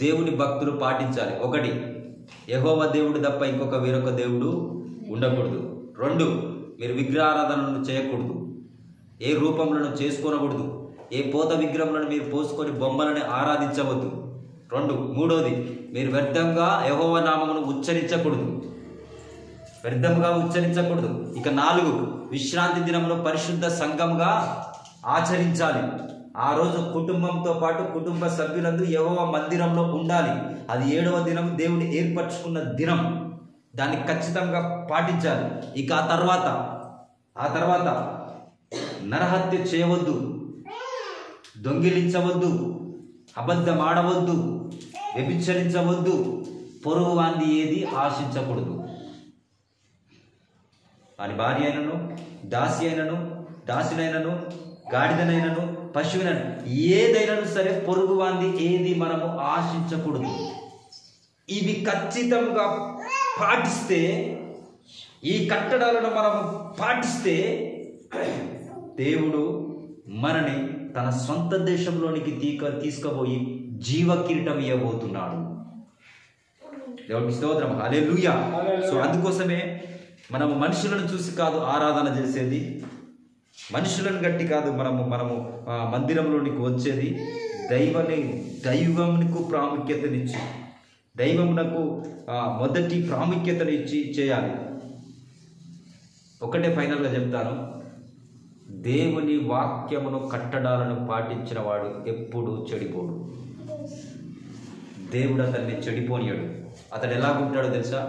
దేవుని భక్తులు పాటించాలి. 1, యెహోవా దేవుడు తప్ప వేరొక దేవుడు ఉండకూడదు. 2, మీరు విగ్రహారాధనను చేయకూడదు, ఏ రూపములను చేసుకోనకూడదు, ఏ పోత విగ్రహములను మీరు పోసుకొని బొమ్మలను ఆరాధించవద్దు. 3, మీరు వ్యర్థంగా యెహోవా నామమును ఉచ్చరించకూడదు. ఇక 4, విశ్రాంతి దినమును పరిశుద్ధ సంఘంగా ఆచరించాలి. ఆ రోజు కుటుంబంతో పాటు కుటుంబ సభ్యులందరూ యెహోవా మందిరంలో ఉండాలి. అది 7వ దినం, దేవుడు ఏర్పరచుకున్న దినం. దాన్ని ఖచ్చితంగా పాటించాలి. ఇక ఆ తర్వాత నరహత్య చేయవద్దు, దొంగిలించవద్దు, అబద్ధం ఆడవద్దు, వ్యభిచరించవద్దు, పొరుగు వాంది ఏది ఆశించకూడదు. వాని భార్య అయినను, దాసి అయినను, దాసినైనను, గాడిదనైనను, పశువునైనా ఏదైనాను సరే పొరుగు వాంది ఏది మనము ఆశించకూడదు. ఇవి ఖచ్చితంగా పాటిస్తే, ఈ కట్టడాలను మనము పాటిస్తే దేవుడు మనని తన సొంత దేశంలోనికి తీసుకుపోయి జీవ కిరీటం ఇవ్వబోతున్నాడు. దేవునికి స్తోత్రం, హల్లెలూయా. సో అందుకోసమే మనము మనుషులను చూసి కాదు ఆరాధన చేసేది, మనుషులను గట్టి కాదు మనము మందిరంలోనికి వచ్చేది. దైవమునకు ప్రాముఖ్యతనిచ్చి, దైవమునకు మొదటి ప్రాముఖ్యతను ఇచ్చి చేయాలి. ఒకటే ఫైనల్గా చెప్తాను, దేవుని వాక్యమును కట్టడాలను పాటించిన వాడు ఎప్పుడూ చెడిపోడు. దేవుడు అతన్ని చెడిపోనియాడు. అతడు ఎలాగుంటాడో తెలుసా?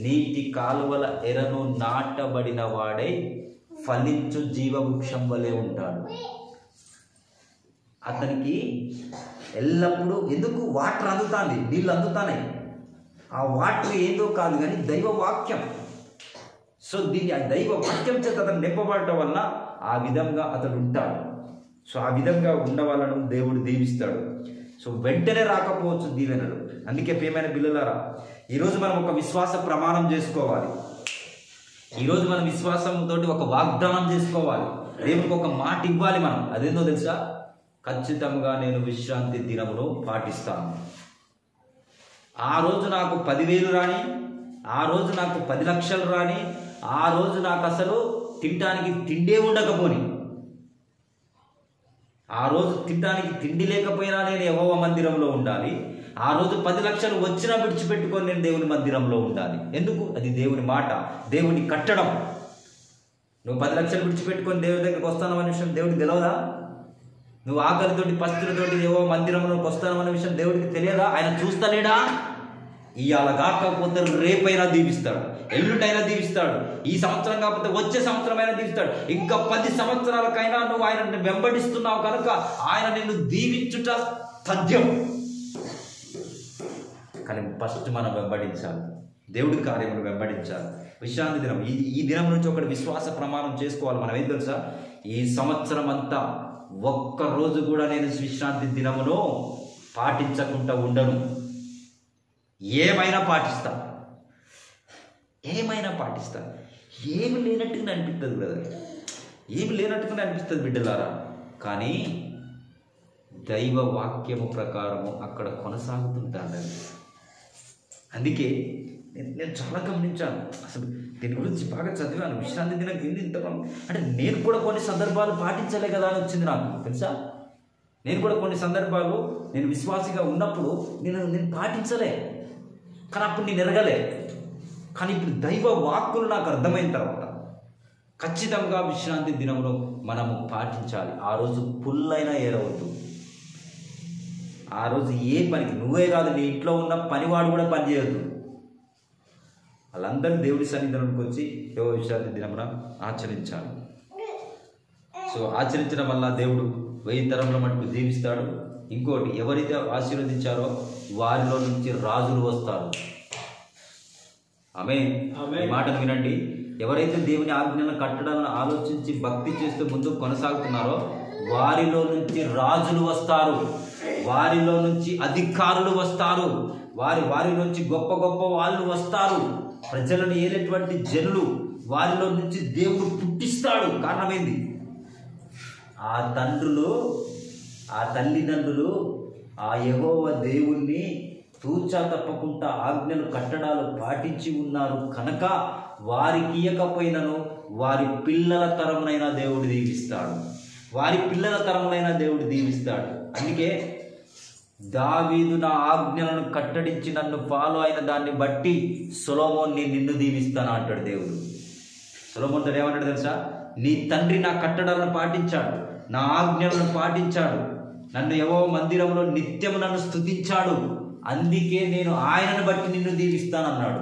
నీటి కాలువల ఎరను నాటబడిన వాడై ఫలించు జీవవృక్షం వలె ఉంటాడు. అతనికి ఎల్లప్పుడూ ఎందుకు వాటర్ అందుతాంది, నీళ్ళు అందుతాయి. ఆ వాటర్ ఏదో కాదు కానీ దైవ వాక్యం. సో ఆ దైవ వాక్యం చేత అతను నింపబడటం వలన ఆ విధంగా అతడు ఉంటాడు. సో ఆ విధంగా ఉన్న వాళ్ళను దేవుడు దీవిస్తాడు. సో వెంటనే రాకపోవచ్చు దీవెనలు. అందుకే ప్రియమైన పిల్లలారా, ఈరోజు మనం ఒక విశ్వాస ప్రమాణం చేసుకోవాలి. ఈరోజు మనం విశ్వాసంతో ఒక వాగ్దానం చేసుకోవాలి. దేవునికి ఒక మాట ఇవ్వాలి మనం. అదేందో తెలుసా? ఖచ్చితంగా నేను విశ్రాంతి దినమును పాటిస్తాను. ఆ రోజు నాకు 10,000 రాని, ఆ రోజు నాకు 10 లక్షలు రాని, ఆ రోజు నాకు అసలు తినడానికి తిండే ఉండకపోని, ఆ రోజు తినడానికి తిండి లేకపోయినా నేను యెహోవా మందిరంలో ఉండాలి. ఆ రోజు 10 లక్షలు వచ్చినా విడిచిపెట్టుకొని నేను దేవుని మందిరంలో ఉండాలి. ఎందుకు? అది దేవుని మాట, దేవుని కట్టడం. నువ్వు 10 లక్షలు విడిచిపెట్టుకొని దేవుని దగ్గరికి వస్తాను అనే విషయం దేవుడికి తెలియదా? నువ్వు ఆకలితోటి పస్తులతోటి యెహోవా మందిరంలోకి వస్తాను అనే విషయం దేవుడికి తెలియదా? ఆయన చూస్తలేడా? ఇవాళ కాకపోతే రేపైనా దీవిస్తాడు, ఎల్లుండైనా దీవిస్తాడు, ఈ సంవత్సరం కాకపోతే వచ్చే సంవత్సరం అయినా దీవిస్తాడు. ఇంకా 10 సంవత్సరాలకైనా నువ్వు ఆయనని వెంబడిస్తున్నావు కనుక ఆయన నిన్ను దీవించుట తథ్యం. కానీ ఫస్ట్ మనం వెంబడించాలి, దేవుడి కార్యమును వెంబడించాలి. విశ్రాంతి దినం, ఈ దినం నుంచి ఒకటి విశ్వాస ప్రమాణం చేసుకోవాలి. మనం ఏం తెలుసా? ఈ సంవత్సరం అంతా ఒక్కరోజు కూడా నేను విశ్రాంతి దినమును పాటించకుండా ఉండను. ఏమైనా పాటిస్తా. ఏమి లేనట్టుగా అనిపిస్తుంది బ్రదర్, ఏమి లేనట్టుగానే అనిపిస్తుంది బిడ్డలారా. కానీ దైవ వాక్యము ప్రకారము అక్కడ కొనసాగుతుంటాను. అందుకే నేను చాలా గమనించాను. అసలు దీని గురించి బాగా చదివాను. విశ్రాంతి దినం ఏంది ఇంత అంటే నేను కూడా కొన్ని సందర్భాలు పాటించలే కదా అని వచ్చింది నాకు తెలుసా. నేను కూడా కొన్ని సందర్భాలు నేను విశ్వాసిగా ఉన్నప్పుడు నేను పాటించలే, కానీ అప్పుడు నేను ఎరగలే. కానీ ఇప్పుడు దైవ వాక్కులు నాకు అర్థమైన తర్వాత ఖచ్చితంగా విశ్రాంతి దినంలో మనము పాటించాలి. ఆ రోజు పుల్లైనా ఏరవద్దు. ఆ రోజు ఏ పనికి నువ్వే కాదు, నీ ఇంట్లో ఉన్న పనివాడు కూడా పని చేయొద్దు. వాళ్ళందరూ దేవుడి సన్నిధిలోకి వచ్చి విశ్రాంతి దినమున ఆచరించాలి. సో ఆచరించడం వల్ల దేవుడు 1000 తరముల మటుకు దీవిస్తాడు. ఇంకోటి, ఎవరైతే ఆశీర్వదించారో వారిలో నుంచి రాజులు వస్తారు. ఆమేన్. ఈ మాటను వినండి. ఎవరైతే దేవుని ఆజ్ఞలను కట్టడాలను ఆలోచించి భక్తి చేస్తూ ముందుకు కొనసాగుతున్నారో వారిలో నుంచి రాజులు వస్తారు, వారిలో నుంచి అధికారులు వస్తారు, వారి నుంచి గొప్ప గొప్ప వాళ్ళు వస్తారు. ప్రజలను ఏలేటువంటి జనులు వారిలో నుంచి దేవుడు పుట్టిస్తాడు. కారణమైంది ఆ తండ్రులు, ఆ తల్లిదండ్రులు ఆ యెహోవా దేవుణ్ణి తూచా తప్పకుండా ఆజ్ఞలు కట్టడాలు పాటించి ఉన్నారు కనుక వారికి ఇయ్యకపోయినను వారి పిల్లల తరమునైనా దేవుడు దీవిస్తాడు, వారి పిల్లల తరమునైనా దేవుడు దీవిస్తాడు. అందుకే దావీదు నా ఆజ్ఞలను కట్టడించి నన్ను ఫాలో అయిన దాన్ని బట్టి సొలొమోన్ని నిన్ను దీవిస్తాను అంటాడు దేవుడు. సొలొమోన్తో ఏమన్నాడు తెలుసా? నీ తండ్రి నా కట్టడాలను పాటించాడు, నా ఆజ్ఞలను పాటించాడు, నన్ను యెహోవా మందిరంలో నిత్యము నన్ను స్తుతించాడు, అందుకే నేను ఆయనను బట్టి నిన్ను దీవిస్తానన్నాడు.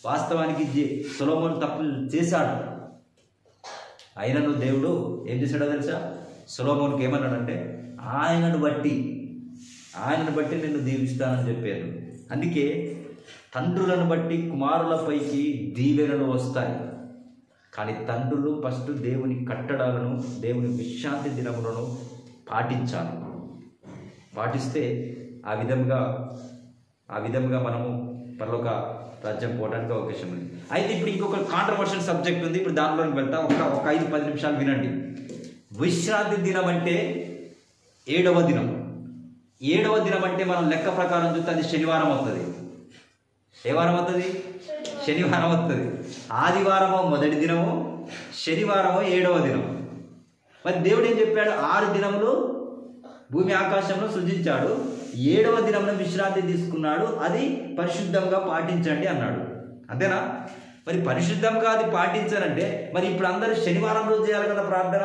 వాస్తవానికి సొలొమోను తప్పులు చేశాడు. ఆయనను దేవుడు ఏం చేశాడో తెలుసా? సొలొమోనుకి ఏమన్నాడంటే ఆయనను బట్టి నిన్ను దీవిస్తానని చెప్పారు. అందుకే తండ్రులను బట్టి కుమారులపైకి దీవెనలు వస్తాయి. కానీ తండ్రులు ఫస్ట్ దేవుని కట్టడాలను, దేవుని విశ్రాంతి దినములను పాటించాలి. పాటిస్తే ఆ విధంగా మనము పరలోక రాజ్యం పోవడానికి అవకాశం ఉంది. అయితే ఇప్పుడు ఇంకొక కాంట్రవర్షియల్ సబ్జెక్ట్ ఉంది. ఇప్పుడు దానిలోకి వెళ్తాం. ఒక 5-10 నిమిషాలు వినండి. విశ్రాంతి దినం అంటే 7వ దినం. 7వ దినం అంటే మనం లెక్క ప్రకారం చూస్తే అది శనివారం అవుతుంది. ఏ వారం అవుతుంది? శనివారం అవుతుంది. ఆదివారమో మొదటి దినము, శనివారమో 7వ దినం. మరి దేవుడు ఏం చెప్పాడు? 6 దినములు భూమి ఆకాశంలో సృజించాడు, 7వ దినమున విశ్రాంతి తీసుకున్నాడు, అది పరిశుద్ధంగా పాటించండి అన్నాడు. అంతేనా? మరి పరిశుద్ధంగా అది పాటించాలంటే మరి ఇప్పుడు అందరూ శనివారం రోజు చేయాలి కదా ప్రార్థన.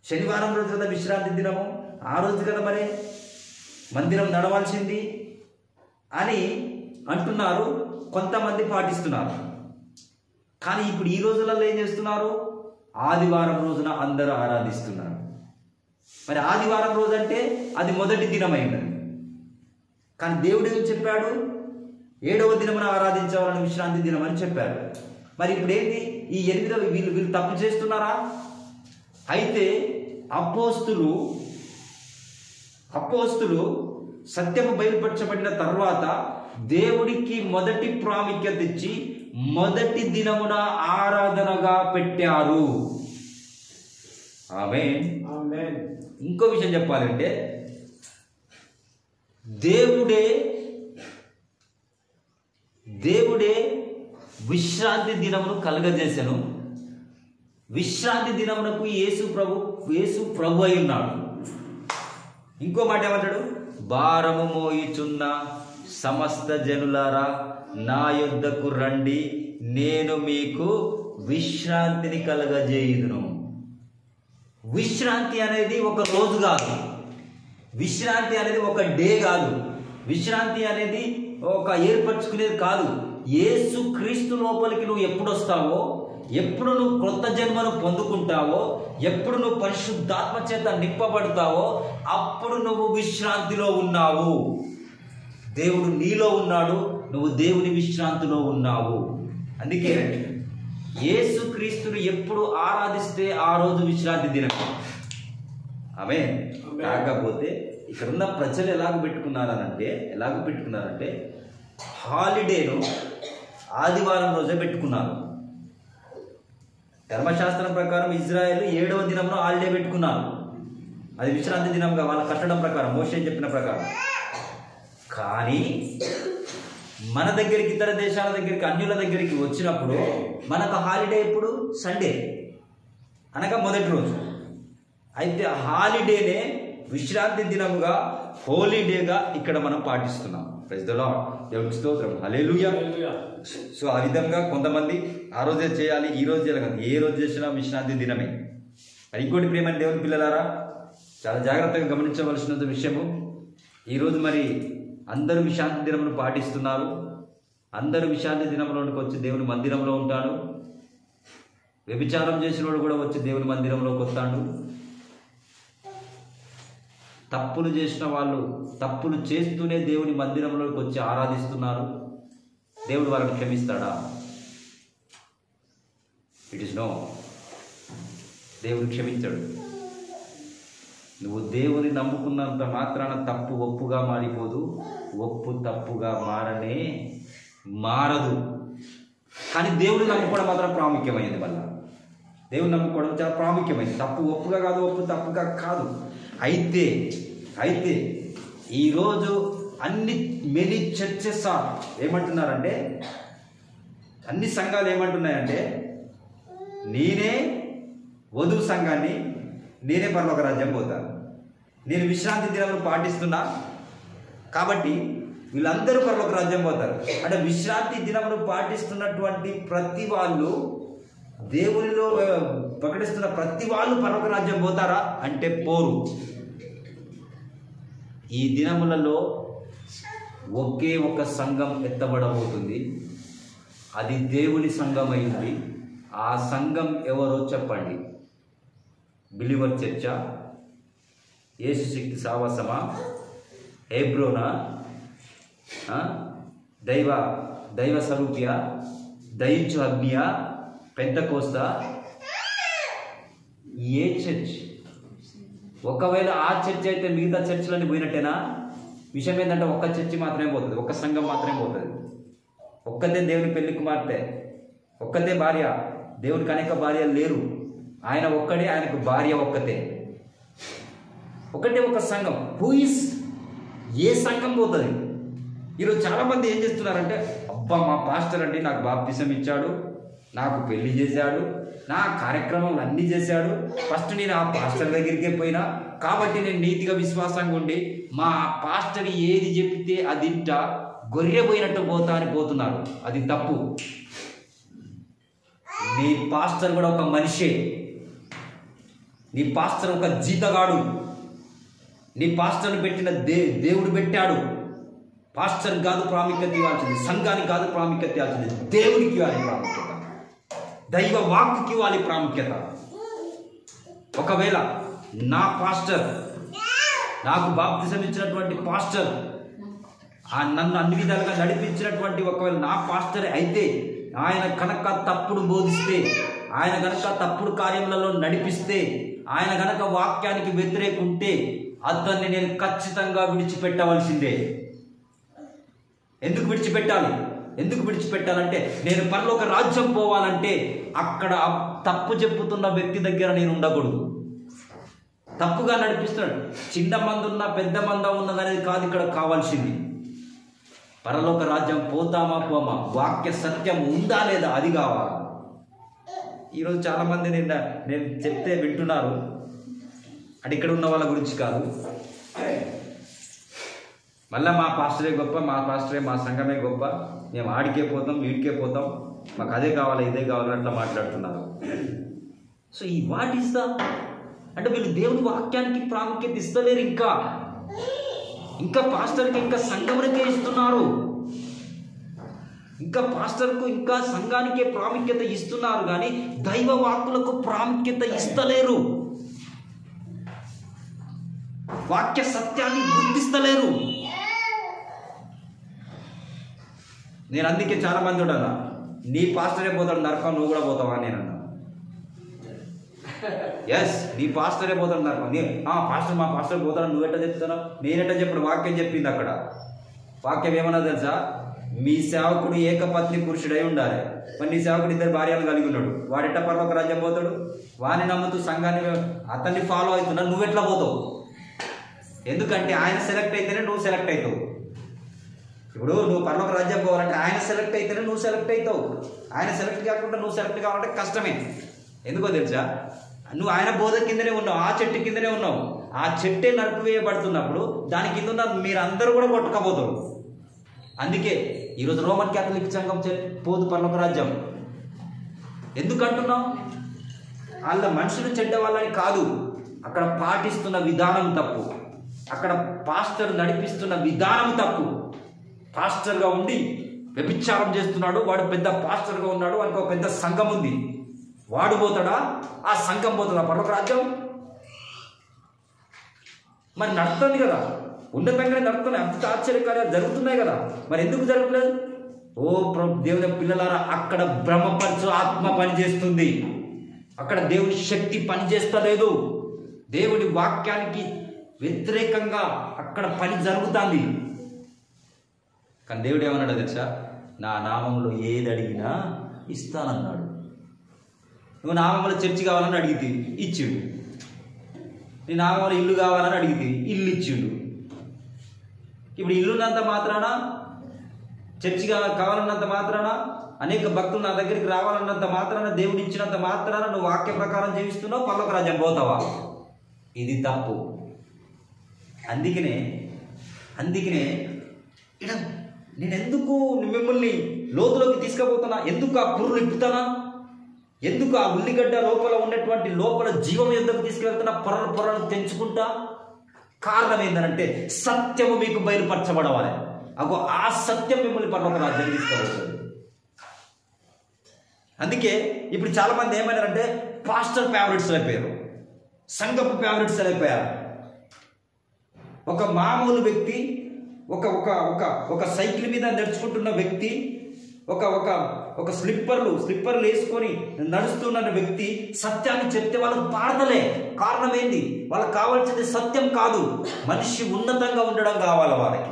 శనివారం రోజు కదా విశ్రాంతి దినము, ఆ రోజు కదా మరి మందిరం నడవాల్సింది అని అంటున్నారు. కొంతమంది పాటిస్తున్నారు. కానీ ఇప్పుడు ఈ రోజులలో ఏం చేస్తున్నారు? ఆదివారం రోజున అందరూ ఆరాధిస్తున్నారు. మరి ఆదివారం రోజు అంటే అది మొదటి దినమైనది. కానీ దేవుడు ఏం చెప్పాడు? 7వ దినమున ఆరాధించవాలని విశ్రాంతి దినం అని చెప్పాడు. మరి ఇప్పుడు ఏంటి? ఈ 8వ వీళ్ళు తప్పు చేస్తున్నారా? అయితే అపోస్తులు సత్యము బయలుపరచబడిన తర్వాత దేవుడికి మొదటి ప్రాముఖ్యత ఇచ్చి మొదటి దినమున ఆరాధనగా పెట్టారు. ఆమేన్. ఇంకో విషయం చెప్పాలంటే దేవుడే విశ్రాంతి దినమును కలుగజేసెను. విశ్రాంతి దినమునకు యేసు ప్రభు అయి ఉన్నాడు. ఇంకో మాట ఏమంటాడు? భారము మోయుచున్న సమస్త జనులారా నా యొద్దకు రండి, నేను మీకు విశ్రాంతిని కలగజేయుదును. విశ్రాంతి అనేది ఒక రోజు కాదు, విశ్రాంతి అనేది ఒక డే కాదు, విశ్రాంతి అనేది ఒక ఏర్పరచుకునేది కాదు. యేసు క్రీస్తు లోపలికి నువ్వు ఎప్పుడు వస్తావో, ఎప్పుడు నువ్వు క్రొత్త జన్మను పొందుకుంటావో, ఎప్పుడు నువ్వు పరిశుద్ధాత్మ చేత నింపబడతావో అప్పుడు నువ్వు విశ్రాంతిలో ఉన్నావు. దేవుడు నీలో ఉన్నాడు, నువ్వు దేవుని విశ్రాంతిలో ఉన్నావు. అందుకే యేసు క్రీస్తును ఎప్పుడు ఆరాధిస్తే ఆ రోజు విశ్రాంతి దినం. ఆమేన్. కాకపోతే ఇక్కడ ఉన్న ప్రజలు ఎలాగ పెట్టుకున్నారంటే హాలిడేను ఆదివారం రోజే పెట్టుకున్నారు. ధర్మశాస్త్రం ప్రకారం ఇజ్రాయేల్ 7వ దినంలో హాలిడే పెట్టుకున్నారు. అది విశ్రాంతి దినంగా వాళ్ళ కట్టడం ప్రకారం, మోషే చెప్పిన ప్రకారం. కానీ మన దగ్గరికి, ఇతర దేశాల దగ్గరికి, అన్యుల దగ్గరికి వచ్చినప్పుడు మనకు హాలిడే ఎప్పుడు? సండే, అనగా మొదటి రోజు. అయితే హాలిడేనే విశ్రాంతి దినముగా, హోలీడేగా ఇక్కడ మనం పాటిస్తున్నాం. Praise the lord. దేవునికి స్తోత్రం. హల్లెలూయా. సో ఆ విధంగా కొంతమంది ఆ రోజే చేయాలి, ఈ రోజు చేయాలి కాదు, ఏ రోజు చేసినా విశ్రాంతి దినమే. మరి ఇంకోటి ప్రియమైన దేవుని పిల్లలారా, చాలా జాగ్రత్తగా గమనించవలసిన విషయము, ఈరోజు మరి అందరూ విశ్రాంతి దినమును పాటిస్తున్నారు. అందరూ విశ్రాంతి దినంలోనికి వచ్చి దేవుని మందిరంలో ఉంటాడు. వ్యభిచారం చేసిన వాడు కూడా వచ్చి దేవుని మందిరంలోకి వస్తాడు. తప్పులు చేసిన వాళ్ళు తప్పులు చేస్తూనే దేవుని మందిరంలోకి వచ్చి ఆరాధిస్తున్నారు. దేవుడు వాళ్ళని క్షమిస్తాడా? It is no. దేవుడు క్షమించాడు. నువ్వు దేవుని నమ్ముకున్నంత మాత్రాన తప్పు ఒప్పుగా మారిపోదు, ఒప్పు తప్పుగా మారదు. కానీ దేవుని నమ్ముకోవడం మాత్రం ప్రాముఖ్యమైనది. వల్ల దేవుని నమ్ముకోవడం చాలా ప్రాముఖ్యమైనది. తప్పు ఒప్పుగా కాదు, ఒప్పు తప్పుగా కాదు. అయితే ఈరోజు మెనీ చర్చెస్ ఏమంటున్నారంటే, అన్ని సంఘాలు ఏమంటున్నాయంటే, నేనే వధువు సంఘాన్ని, నేనే పరలోక రాజ్యం పోతాను, నేను విశ్రాంతి దినాలను పాటిస్తున్నా కాబట్టి వీళ్ళందరూ పరలోక రాజ్యం పోతారు. అంటే విశ్రాంతి దినమును పాటిస్తున్నటువంటి ప్రతి వాళ్ళు, దేవునిలో ప్రకటిస్తున్న ప్రతి వాళ్ళు పరలోక రాజ్యం పోతారా అంటే పోరు. ఈ దినములలో ఒకే ఒక సంఘం ఎత్తబడబోతుంది. అది దేవుని సంఘం అయింది. ఆ సంఘం ఎవరో చెప్పండి? బిలీవర్ చర్చా, యేసుశక్తి సావాసమా, హెబ్రోనా, దైవ స్వరూపియా, దయించు అగ్నియా, పెంతెకోస్తా, ఏ చర్చ్? ఒకవేళ ఆ చర్చ్ అయితే మిగతా చర్చిలన్నీ పోయినట్టేనా? విషయం ఏంటంటే ఒక్క చర్చి మాత్రమే పోతుంది, ఒక్క సంఘం మాత్రమే పోతుంది. ఒక్కతే దేవుని పెళ్లి కుమార్తె, ఒక్కతే భార్య. దేవునికి అనేక భార్యలు లేరు, ఆయన ఒక్కడే, ఆయనకు భార్య ఒక్కతే. ఒకటే ఒక సంఘం. ఏ సంఘం పోతుంది? ఈరోజు చాలామంది ఏం చేస్తున్నారంటే, అబ్బా మా పాస్టర్ అండి నాకు బాప్తిసం ఇచ్చాడు, నాకు పెళ్లి చేశాడు, నా కార్యక్రమాలు అన్నీ చేశాడు, ఫస్ట్ నేను ఆ పాస్టర్ దగ్గరికే పోయినా కాబట్టి నేను నీతిగా విశ్వాసంగా ఉండి మా పాస్టర్ ఏది చెప్తే అది ఇంట గొర్రె పోయినట్టు పోతా అని పోతున్నారు. అది తప్పు. నీ పాస్టర్ కూడా ఒక మనిషే. నీ పాస్టర్ ఒక జీతగాడు. నీ పాస్టర్ని పెట్టిన దేవుడు పెట్టాడు. పాస్టర్ కాదు ప్రాముఖ్యత ఇవ్వాల్సింది, సంఘానికి కాదు ప్రాముఖ్యత ఇవ్వాల్సింది, దేవునికి ఇవ్వాలి ప్రాముఖ్యత, దైవ వాక్కుకి ఇవ్వాలి ప్రాముఖ్యత. ఒకవేళ నా పాస్టర్, నాకు బాప్తిసం ఇచ్చినటువంటి పాస్టర్, నన్ను అన్ని విధాలుగా నడిపించినటువంటి ఒకవేళ నా పాస్టర్ అయితే, ఆయన కనుక తప్పుడు బోధిస్తే, ఆయన కనుక తప్పుడు కార్యములలో నడిపిస్తే, ఆయన కనుక వాక్యానికి వ్యతిరేకుంటే అతన్ని నేను ఖచ్చితంగా విడిచిపెట్టవలసిందే. ఎందుకు విడిచిపెట్టాలి? ఎందుకు విడిచిపెట్టాలంటే, నేను పరలోక రాజ్యం పోవాలంటే అక్కడ తప్పు చెప్పుతున్న వ్యక్తి దగ్గర నేను ఉండకూడదు. తప్పుగా నడిపిస్తున్నాడు. చిన్న మంది ఉన్నా పెద్ద మంద ఉన్నదనేది కాదు ఇక్కడ కావాల్సింది. పరలోక రాజ్యం పోతామా పోమా, వాక్య సత్యం ఉందా లేదా, అది కావాలి. ఈరోజు చాలామంది నేను చెప్తే వింటున్నారు. అంటే ఇక్కడ ఉన్న వాళ్ళ గురించి కాదు, మళ్ళీ మా పాస్టరే గొప్ప, మా పాస్టరే, మా సంఘమే గొప్ప, మేము ఆడికే పోతాం, వీడికే పోతాం, మాకు అదే కావాలి, ఇదే కావాలి, అట్లా మాట్లాడుతున్నారు. సో ఈ వాట్ ఈస్ ద అంటే వీళ్ళు దేవుని వాక్యానికి ప్రాముఖ్యత ఇస్తలేరు. ఇంకా పాస్టర్కి, ఇంకా సంఘమునికే ఇస్తున్నారు. ఇంకా పాస్టర్కు, ఇంకా సంఘానికే ప్రాముఖ్యత ఇస్తున్నారు, కానీ దైవ వాక్కులకు ప్రాముఖ్యత ఇస్తలేరు. వాక్య సత్యాన్ని గుర్తిస్తలేరు. నేను అందుకే చాలా మంది ఉండను, నీ పాస్టరే పోతాడు నరకం, నువ్వు కూడా పోతావా నేను అన్నా. ఎస్, నీ పాస్టరే పోతాడు నాకు. పాస్టర్ మా పాస్టర్ పోతాడు, నువ్వెట్టా చెప్తున్నావు? నేనెట్టా చెప్పాడు? వాక్యం చెప్పింది అక్కడ. వాక్యం ఏమన్నా తెలుసా? మీ సేవకుడు ఏకపత్ని పురుషుడై ఉండాలి. మరి నీ సేవకుడు 2 భార్యలు కలిగి ఉన్నాడు, వాడెట్ట పరలోక రాజ్యం పోతాడు? వాడిని నమ్ముతూ సంఘాన్ని అతన్ని ఫాలో అవుతున్నా, నువ్వెట్లా పోతావు? ఎందుకంటే ఆయన సెలెక్ట్ అయితేనే నువ్వు సెలెక్ట్ అవుతావు. ఇప్పుడు నువ్వు పరలోక రాజ్యం పోవాలంటే ఆయన సెలెక్ట్ అయితేనే నువ్వు సెలెక్ట్ అవుతావు. ఆయన సెలెక్ట్ కాకుండా నువ్వు సెలెక్ట్ కావాలంటే కష్టమే. ఎందుకో తెలుసా? నువ్వు ఆయన బోధ కిందనే ఉన్నావు, ఆ చెట్టు కిందనే ఉన్నావు. ఆ చెట్టే నరికివేయబడుతున్నప్పుడు దాని కింద ఉన్న మీరందరూ కూడా కొట్టుకపోతారు. అందుకే ఈరోజు రోమన్ క్యాథలిక్ సంఘం పోదు పరలోక రాజ్యం. ఎందుకంటున్నావు? వాళ్ళ మనుషులు చెడ్డ వాళ్ళని కాదు, అక్కడ పాటిస్తున్న విధానం తప్పు, అక్కడ పాస్టర్ నడిపిస్తున్న విధానం తప్పు. పాస్టర్గా ఉండి వ్యభిచారం చేస్తున్నాడు, వాడు పెద్ద పాస్టర్గా ఉన్నాడు, వాడికి ఒక పెద్ద సంఘం ఉంది. వాడు పోతాడా? ఆ సంఘం పోతుందా పరలోక రాజ్యం? మరి నడుస్తుంది కదా, ఉన్నతంగానే నడుస్తున్నాయి, అంత ఆశ్చర్యకార్యాలు జరుగుతున్నాయి కదా. మరి ఎందుకు జరగలేదు? ఓ దేవుని పిల్లలారా, అక్కడ బ్రహ్మపరచు ఆత్మ పనిచేస్తుంది, అక్కడ దేవుని శక్తి పనిచేస్తలేదు. దేవుని వాక్యానికి వ్యతిరేకంగా అక్కడ పని జరుగుతుంది. కానీ దేవుడు ఏమన్నాడు తెలుసా? నా నామంలో ఏది అడిగినా ఇస్తానన్నాడు. నువ్వు నామంలో చర్చి కావాలని అడిగితే ఇచ్చిండు, నీ నామంలో ఇల్లు కావాలని అడిగితే ఇల్లు ఇచ్చిండు. ఇప్పుడు ఇల్లున్నంత మాత్రాన, చర్చి కావాలన్నంత మాత్రాన, అనేక భక్తులు నా దగ్గరికి రావాలన్నంత మాత్రాన, దేవుడు ఇచ్చినంత మాత్రాన నువ్వు వాక్య ప్రకారం జీవిస్తున్నావు, పరలోక రాజ్యం పోతావా? ఇది తప్పు. అందుకనే ఇడ నేను ఎందుకు మిమ్మల్ని లోతులోకి తీసుకుపోతున్నా? ఎందుకు ఆ పుర్రులు ఇప్పుతానా? ఎందుకు ఆ ఉల్లిగడ్డ లోపల ఉన్నటువంటి లోపల జీవం ఎందుకు తీసుకువెళ్తున్నా? పొరలను తెంచుకుంటా. కారణం ఏంటంటే సత్యము మీకు బయలుపరచబడవాలి. అగో ఆ సత్యం మిమ్మల్ని పరలోక రాజ్యం తీసుకువస్తుంది. అందుకే ఇప్పుడు చాలా మంది ఏమైనారంటే పాస్టర్ ఫేవరెట్స్ అయిపోయారు, సంఘపు ఫేవరెట్స్ అయిపోయారు. ఒక మామూలు వ్యక్తి, ఒక సైకిల్ మీద నడుచుకుంటున్న వ్యక్తి, ఒక స్లిప్పర్లు వేసుకొని నడుస్తున్న వ్యక్తి సత్యాన్ని చెప్తే వాళ్ళకు పాడతలే. కారణం ఏంది? వాళ్ళకి కావాల్సింది సత్యం కాదు, మనిషి ఉన్నతంగా ఉండడం కావాలి వాళ్ళకి.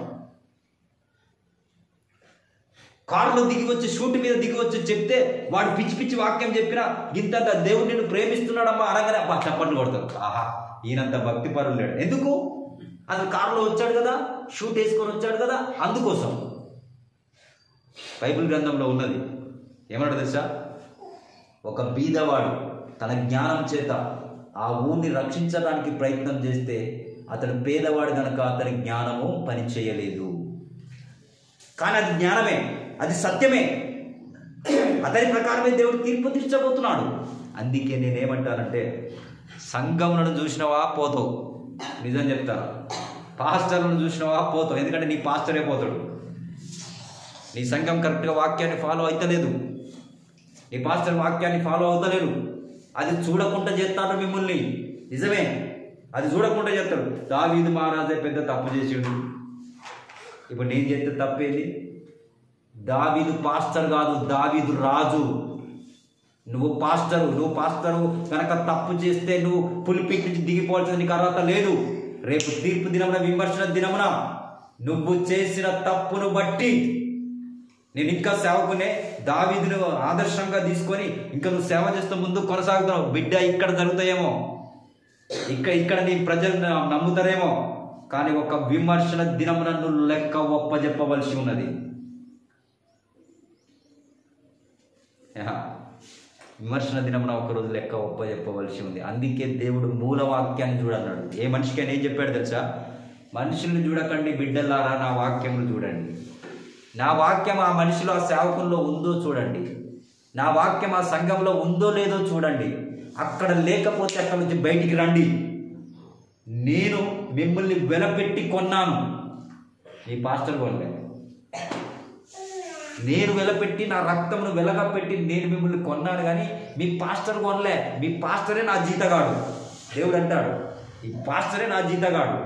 కారులో దిగి వచ్చి, షూట్ మీద దిగి వచ్చి చెప్తే వాడు పిచ్చి వాక్యం చెప్పినా ఇంత దేవుడు నిన్ను ప్రేమిస్తున్నాడమ్మా అనగానే అబ్బా చప్పట్లు కొడతారు. ఆహా, ఈయనంత భక్తి పరులు లేడు. ఎందుకు? అసలు కారులో వచ్చాడు కదా, షూట్ వేసుకొని వచ్చాడు కదా, అందుకోసం. బైబిల్ గ్రంథంలో ఉన్నది ఏమన్నాడు తెలుసా? ఒక బీదవాడు తన జ్ఞానం చేత ఆ ఊరిని రక్షించడానికి ప్రయత్నం చేస్తే అతను పేదవాడు కనుక అతని జ్ఞానము పని చేయలేదు. కానీ అది జ్ఞానమే, అది సత్యమే, అతని ప్రకారమే దేవుడు తీర్పు తీర్చబోతున్నాడు. అందుకే నేనేమంటానంటే, సంఘములను చూసినవా పోతావు, నిజం చెప్తా. పాస్టర్లను చూసినవా పోతావు, ఎందుకంటే నీ పాస్టరే పోతాడు. నీ సంఘం కరెక్ట్గా వాక్యాన్ని ఫాలో అవుతలేదు, నీ పాస్టర్ వాక్యాన్ని ఫాలో అవుతలేదు. అది చూడకుండా చేస్తాడు మిమ్మల్ని. నిజమే, అది చూడకుండా చేస్తాడు. దావీదు మహారాజే పెద్ద తప్పు చేసిండు. ఇప్పుడు నేను చేస్తే తప్పేది? దావీదు పాస్టర్ కాదు, దావీదు రాజు. నువ్వు పాస్టరు కనుక తప్పు చేస్తే నువ్వు పులిపిట్ నుంచి దిగిపోవాల్సిన నీకు అర్హత లేదు. రేపు తీర్పు దినమున, విమర్శన దినమున నువ్వు చేసిన తప్పును బట్టి నేను ఇంకా సేవకునే, దావీదును ఆదర్శంగా తీసుకొని ఇంకా నువ్వు సేవ చేస్తూ ముందు కొనసాగుతున్నావు. బిడ్డ, ఇక్కడ జరుగుతాయేమో, ఇక్కడ నీ ప్రజలు నమ్ముతారేమో, కానీ ఒక విమర్శన దినమున నువ్వు లెక్క ఒప్పజెప్పవలసి ఉన్నది. విమర్శన దినమున ఒకరోజు లెక్క ఒప్పజెప్పవలసి ఉంది. అందుకే దేవుడు మూలవాక్యాన్ని చూడన్నాడు. ఏ మనిషికైనా ఏం చెప్పాడు తెలుసా? మనుషుల్ని చూడకండి బిడ్డలారా, నా వాక్యములు చూడండి. నా వాక్యం ఆ మనిషిలో, ఆ సేవకుల్లో ఉందో చూడండి. నా వాక్యం ఆ సంఘంలో ఉందో లేదో చూడండి. అక్కడ లేకపోతే అక్కడి నుంచి బయటికి రండి. నేను మిమ్మల్ని వెలపెట్టి కొన్నాను, మీ పాస్టర్ కొనలే. నేను వెలపెట్టి, నా రక్తమును వెలగా పెట్టి నేను మిమ్మల్ని కొన్నాను, కానీ మీ పాస్టర్ కొనలే. మీ పాస్టరే నా జీతగాడు. దేవుడు అంటాడు, ఈ పాస్టరే నా జీతగాడు.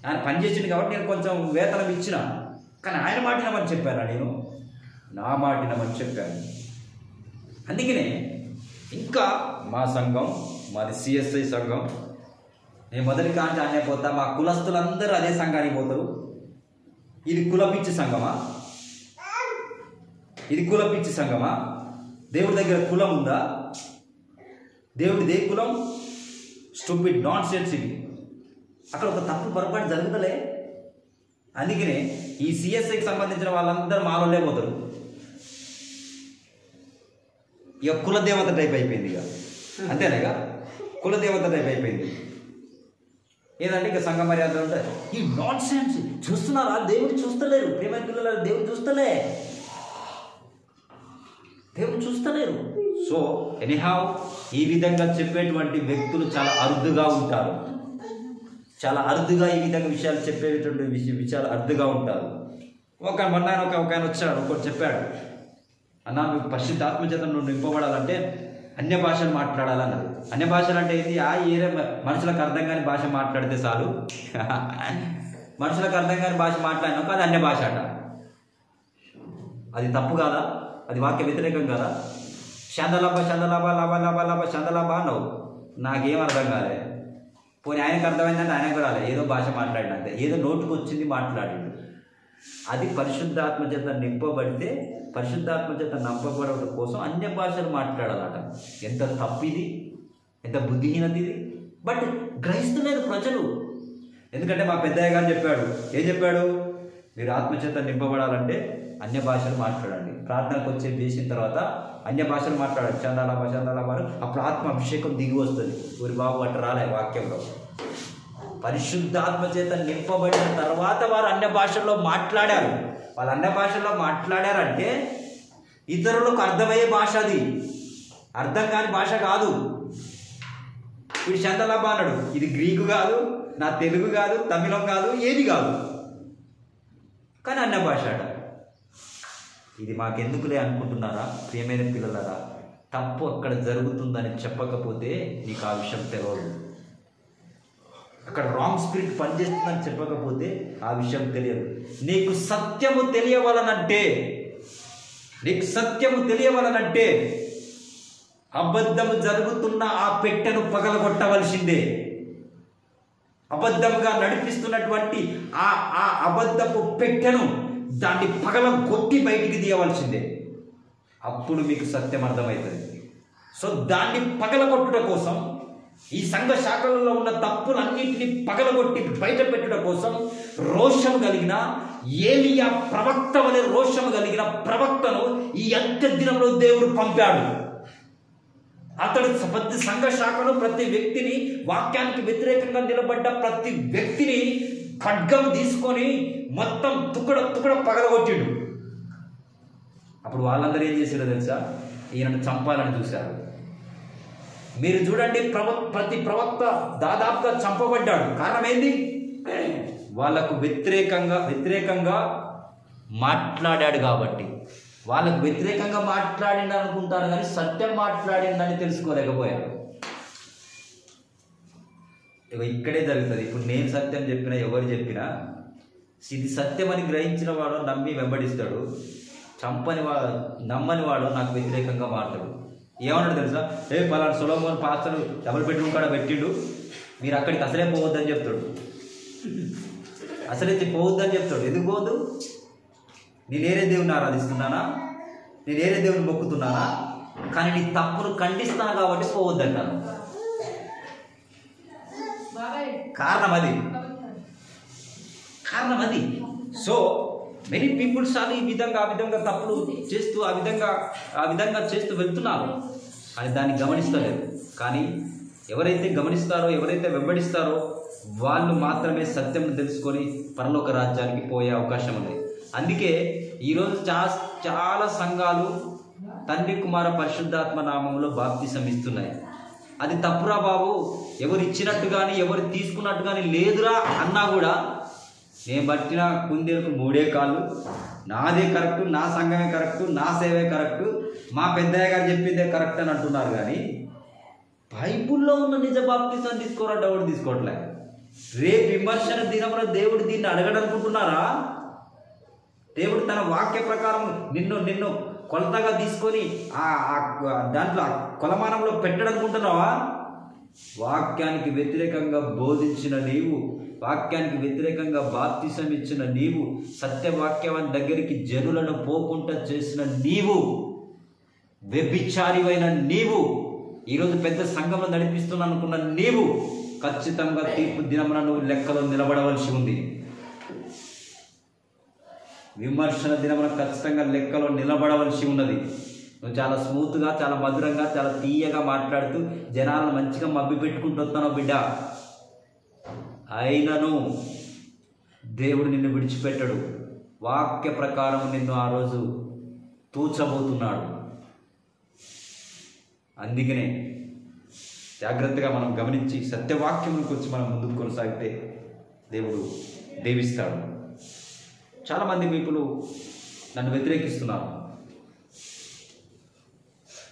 ఆయన పనిచేసింది కాబట్టి నేను కొంచెం వేతనం ఇచ్చిన, కానీ ఆయన మాటినమని చెప్పాను, నేను నా మాటినమని చెప్పాను. అందుకనే ఇంకా మా సంఘం మాది సిఎస్ఐ సంఘం. నేను మొదటి కాంచి అనే పోతా, మా కులస్తులందరూ అదే సంఘానికి పోతారు. ఇది కులపిచ్చి సంఘమా? ఇది కులపిచ్చి సంఘమా? దేవుడి దగ్గర కులం ఉందా? దేవుడిదే కులం? స్టూపిడ్ నాట్ సెన్స్ ఇది. అక్కడ ఒక తప్పు పొరపాటు జరుగుతలే. అందుకనే ఈ సిఎస్ఐకి సంబంధించిన వాళ్ళందరూ మాలోనే పోతారు. ఇక కులదేవత టైప్ అయిపోయింది. ఇక అంతేనా? ఇక కులదేవత టైప్ అయిపోయింది. ఏదంటే ఇక సంఘ మర్యాద ఉంటాయి. ఈ నాట్ సెన్స్ చూస్తున్నారా? దేవుడు చూస్తలేరు. ప్రేమ పిల్లలు, దేవుడు చూస్తలే, దేవుడు చూస్తలేరు. సో ఎనీహౌ ఈ విధంగా చెప్పేటువంటి వ్యక్తులు చాలా అరుదుగా ఉంటారు. చాలా అరుదుగా ఈ విధంగా విషయాలు చెప్పేటువంటి విషయాలు అరుదుగా ఉంటారు. ఒక ఆయన వచ్చాడు, ఒకటి చెప్పాడు, అన్నా మీకు పరిశుద్ధాత్మ చేత నువ్వు నింపబడాలంటే అన్య భాషలు మాట్లాడాలన్నారు. అన్య భాషలు అంటే ఏంటి? ఏరే మనుషులకు అర్థం కాని భాష మాట్లాడితే చాలు. మనుషులకు అర్థం కాని భాష మాట్లాడినాక అది అన్య భాష అట. అది తప్పు కాదా? అది వాక్య వ్యతిరేకం కాదా? చందలాభ చందలాభ లాభ లాభ లాభ చందలాభ అన్నావు, నాకేం అర్థం కాలే. పోనీ ఆయనకు అర్థమైందంటే ఆయనకు రాలే, ఏదో భాష మాట్లాడినంతే, ఏదో నోటుకు వచ్చింది మాట్లాడిండు. అది పరిశుద్ధాత్మ చేత నింపబడితే, పరిశుద్ధాత్మ చేత నింపబడడం కోసం అన్య భాషలు మాట్లాడాలట. ఎంత తప్పిది, ఎంత బుద్ధిహీనత ఇది. బట్ గ్రహిస్తలేదు ప్రజలు. ఎందుకంటే మా పెద్దయ్య గారు చెప్పాడు, ఏం చెప్పాడు? మీరు ఆత్మచేత నింపబడాలంటే అన్య భాషలు మాట్లాడండి. ప్రార్థనకు వచ్చే వేసిన తర్వాత అన్య భాషలు మాట్లాడాలి. చందాలాభ చందాలాభ, అప్పుడు ఆత్మ అభిషేకం దిగి వస్తుంది. ఊరి బాబు అట్ట రాలే వాక్యంలో. పరిశుద్ధాత్మ చేత నింపబడిన తర్వాత వారు అన్య భాషల్లో మాట్లాడారు. వాళ్ళు అన్య భాషల్లో మాట్లాడారంటే ఇతరులకు అర్థమయ్యే భాష, అది అర్థం కాని భాష కాదు. వీడు చందలాభ అన్నాడు, ఇది గ్రీకు కాదు, నా తెలుగు కాదు, తమిళం కాదు, ఏది కాదు, కానీ అన్య భాష అట. ఇది మాకెందుకులే అనుకుంటున్నారా? ప్రియమైన పిల్లలరా, తప్పు అక్కడ జరుగుతుందని చెప్పకపోతే నీకు ఆ విషయం తెలియదు. అక్కడ రాంగ్ స్పిరిట్ పనిచేస్తుందని చెప్పకపోతే ఆ విషయం తెలియదు. నీకు సత్యము తెలియవలనంటే, నీకు సత్యము తెలియవలనంటే అబద్ధము జరుగుతున్న ఆ పెట్టెను పగలగొట్టవలసిందే. అబద్ధముగా నడిపిస్తున్నటువంటి ఆ అబద్ధపు పెట్టెను దాన్ని పగలగొట్టి బయటికి తీయవలసిందే. అప్పుడు మీకు సత్యం అర్థమవుతుంది. సో దాన్ని పగలగొట్టుట కోసం, ఈ సంఘ శాఖలలో ఉన్న తప్పులన్నింటినీ పగలగొట్టి బయట పెట్టుట కోసం రోషము కలిగిన ఏలియా ప్రవక్త వలె రోషము కలిగిన ప్రవక్తను ఈ అంత్య దినంలో దేవుడు పంపాడు. అతడు ప్రతి సంఘ శాఖను, ప్రతి వ్యక్తిని, వాక్యానికి వ్యతిరేకంగా నిలబడ్డ ప్రతి వ్యక్తిని ఖడ్గం తీసుకొని మొత్తం తుకడ పగలగొట్టిండు. అప్పుడు వాళ్ళందరూ ఏం చేశారో తెలుసా? ఈయనను చంపాలని చూశారు. మీరు చూడండి, ప్రతి ప్రవక్త దాదాపుగా చంపబడ్డాడు. కారణం ఏంది? వాళ్ళకు వ్యతిరేకంగా మాట్లాడాడు కాబట్టి. వాళ్ళకు వ్యతిరేకంగా మాట్లాడిండు అనుకుంటారు, కానీ సత్యం మాట్లాడిందని తెలుసుకోలేకపోయారు. ఇక్కడే జరుగుతుంది. ఇప్పుడు నేను సత్యం చెప్పినా, ఎవరు చెప్పినా ఇది సత్యం అని గ్రహించిన వాడు నమ్మి వెంబడిస్తాడు. నమ్మని వాడు నాకు వ్యతిరేకంగా మాట్లాడు. ఏమన్నాడు తెలుసా? పలానా సొలొమోన్ పాస్టర్ డబుల్ బెడ్రూమ్ కాడ పెట్టిండు, మీరు అక్కడికి అసలే పోవద్దని చెప్తాడు. అసలైతే పోవద్దని చెప్తాడు. ఎందుకు పోవద్దు? నేను ఏరే దేవుని ఆరాధిస్తున్నానా, నేను ఏరే దేవుని మొక్కుతున్నానా, కానీ నీ తప్పును ఖండిస్తాను కాబట్టి పోవద్దంటాను. కారణం అది. సో మెనీ పీపుల్స్ అని ఈ విధంగా ఆ విధంగా తప్పులు చేస్తూ ఆ విధంగా చేస్తూ వెళ్తున్నారు. అని దాన్ని గమనిస్తలేదు. కానీ ఎవరైతే గమనిస్తారో, ఎవరైతే వెంబడిస్తారో వాళ్ళు మాత్రమే సత్యం తెలుసుకొని పరలోక రాజ్యానికి పోయే అవకాశం ఉంది. అందుకే ఈరోజు చాలా సంఘాలు తండ్రి కుమార పరిశుద్ధాత్మ నామంలో బాప్తిసం ఇస్తున్నాయి. అది తప్పురా బాబు, ఎవరు ఇచ్చినట్టు కానీ ఎవరు తీసుకున్నట్టు కానీ లేదురా అన్నా కూడా, నేను పట్టిన కుందేలకు 3 కాళ్ళు, నాదే కరెక్టు, నా సంఘమే కరెక్టు, నా సేవే కరెక్టు, మా పెద్దయ్య గారు చెప్పిందే కరెక్ట్ అని అంటున్నారు. కానీ బైబుల్లో ఉన్న నిజ బాప్తిసం తీసుకోవాలంటే ఎవరు తీసుకోవట్లే. రేపు విమర్శన దినమున దేవుడు దీన్ని అడగడనుకుంటున్నారా? దేవుడు తన వాక్య ప్రకారం నిన్ను కొలతగా తీసుకొని దాంట్లో కొలమానంలో పెట్టడనుకుంటున్నావా? వాక్యానికి వ్యతిరేకంగా బోధించిన నీవు, వాక్యానికి వ్యతిరేకంగా బాప్తిసం ఇచ్చిన నీవు, సత్యవాక్యం దగ్గరికి జనులను పోకుండా చేసిన నీవు, వ్యభిచారివైన నీవు, ఈరోజు పెద్ద సంఘంలో నడిపిస్తున్నా అనుకున్న నీవు ఖచ్చితంగా తీర్పు దినమున నువ్వు లెక్కలో నిలబడవలసి ఉంది. విమర్శన దినమున ఖచ్చితంగా లెక్కలో నిలబడవలసి ఉన్నది. నువ్వు చాలా స్మూత్గా, చాలా మధురంగా, చాలా తీయగా మాట్లాడుతూ జనాలను మంచిగా మబ్బి పెట్టుకుంటూ వస్తాను బిడ్డ. అయినను దేవుడు నిన్ను విడిచిపెట్టడు. వాక్య ప్రకారం నిన్ను ఆ రోజు తూచబోతున్నాడు. అందుకనే జాగ్రత్తగా మనం గమనించి సత్యవాక్యంలోకి వచ్చి మనం ముందుకు కొనసాగితే దేవుడు దీవిస్తాడు. చాలామంది పీపుల్ నన్ను వ్యతిరేకిస్తున్నారు.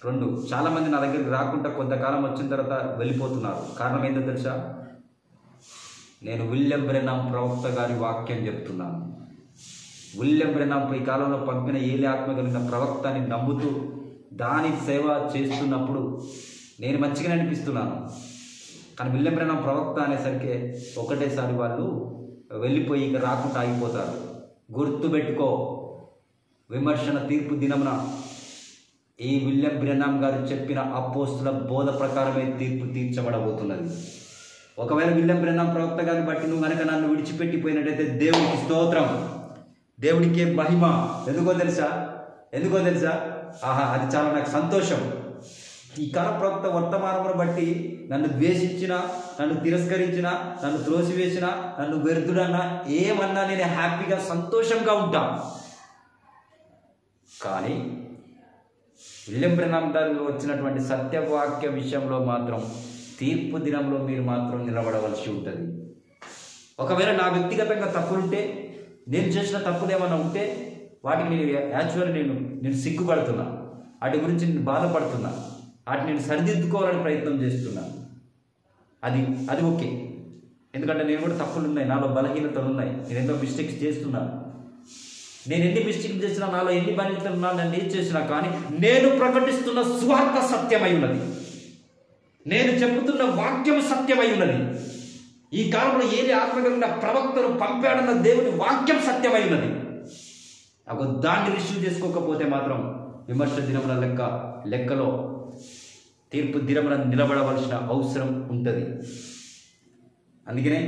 2, చాలామంది నా దగ్గరికి రాకుండా కొంతకాలం వచ్చిన తర్వాత వెళ్ళిపోతున్నారు. కారణం ఏంటో తెలుసా? నేను విలియం బ్రెనాం ప్రవక్త గారి వాక్యం చెప్తున్నాను. విలియం బ్రెనాం ఈ కాలంలో పంపిన ఏలి ఆత్మ కలిగిన ప్రవక్తని నమ్ముతూ దాని సేవ చేస్తున్నప్పుడు నేను మంచిగా అనిపిస్తున్నాను. కానీ విలియం బ్రెనాం ప్రవక్త అనేసరికి ఒకటేసారి వాళ్ళు వెళ్ళిపోయి ఇక రాకుండా ఆగిపోతారు. గుర్తుపెట్టుకో, విమర్శన తీర్పు దినమున ఈ విలియం బ్రెనాం గారు చెప్పిన అపోస్తుల బోధ ప్రకారమే తీర్పు తీర్చబడబోతున్నది. ఒకవేళ విలియం బ్రెనాం ప్రవక్త గారిని బట్టి నువ్వు కనుక నన్ను విడిచిపెట్టిపోయినట్టయితే దేవునికి స్తోత్రం, దేవుడికే మహిమ. ఎందుకో తెలుసా? అది చాలా నాకు సంతోషం. ఈ కాల ప్రవక్త వర్తమానమును బట్టి నన్ను ద్వేషించిన, నన్ను తిరస్కరించిన, నన్ను త్రోసివేసిన, నన్ను వ్యర్థుడన్నా ఏమన్నా నేను హ్యాపీగా సంతోషంగా ఉంటా. కానీ విలియం బ్రెనాం గారు వచ్చినటువంటి సత్యవాక్య విషయంలో మాత్రం తీర్పు దినంలో మీరు మాత్రం నిలబడవలసి ఉంటుంది. ఒకవేళ నా వ్యక్తిగతంగా తప్పులుంటే, నేను చేసిన తప్పులేమన్నా ఉంటే వాటికి నేను సిగ్గుపడుతున్నా, వాటి గురించి నేను బాధపడుతున్నా, వాటిని నేను సరిదిద్దుకోవాలని ప్రయత్నం చేస్తున్నా. అది ఓకే. ఎందుకంటే నేను కూడా తప్పులు ఉన్నాయి, నాలో బలహీనతలు ఉన్నాయి, నేను ఎంతో మిస్టేక్స్ చేస్తున్నాను. నేను ఎన్ని మిస్టేక్స్ చేసినా, నాలో ఎన్ని బలహీనతలు ఉన్నా, నన్ను ఏం చేసినా కానీ నేను ప్రకటిస్తున్న స్వార్థ సత్యమై ఉన్నది. నేను చెబుతున్న వాక్యం సత్యమై ఉన్నది. ఈ కాలంలో ఏది ఆత్మగలిగిన ప్రవక్తను పంపాడన్న దేవుని వాక్యం సత్యమై ఉన్నది. దాన్ని రిసీవ్ చేసుకోకపోతే మాత్రం విమర్శ దినమున లెక్కలో తీర్పు దినమున నిలబడవలసిన అవసరం ఉంటుంది. అందుకనే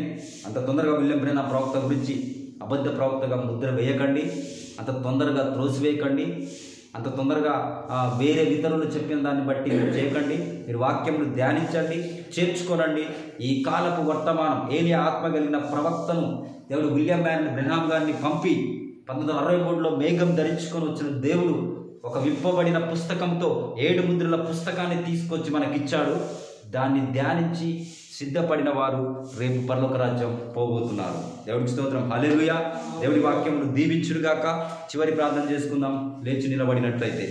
అంత తొందరగా విలియం బ్రెనాం ప్రవక్త గురించి అబద్ధ ప్రవక్తగా ముద్ర వేయకండి, అంత తొందరగా త్రోసివేయకండి, అంత తొందరగా వేరే ఇతరులు చెప్పిన దాన్ని బట్టి చేయకండి. మీరు వాక్యమును ధ్యానించండి, చేర్చుకోనండి. ఈ కాలపు వర్తమానం ఏలియా ఆత్మ కలిగిన ప్రవక్తను దేవుడు విలియం బ్రెనాం గారిని పంపి 1963లో మేఘం ధరించుకొని వచ్చిన దేవుడు ఒక విప్పబడిన పుస్తకంతో 7 ముద్రల పుస్తకాన్ని తీసుకొచ్చి మనకిచ్చాడు. దాన్ని ధ్యానించి సిద్ధపడిన వారు రేపు పరలోక రాజ్యం పోబోతున్నారు. దేవుడికి స్తోత్రం, హల్లెలూయా. దేవుడి వాక్యమును దీవించునుగాక. చివరి ప్రార్థన చేసుకుందాం, లేచి నిలబడినట్లయితే.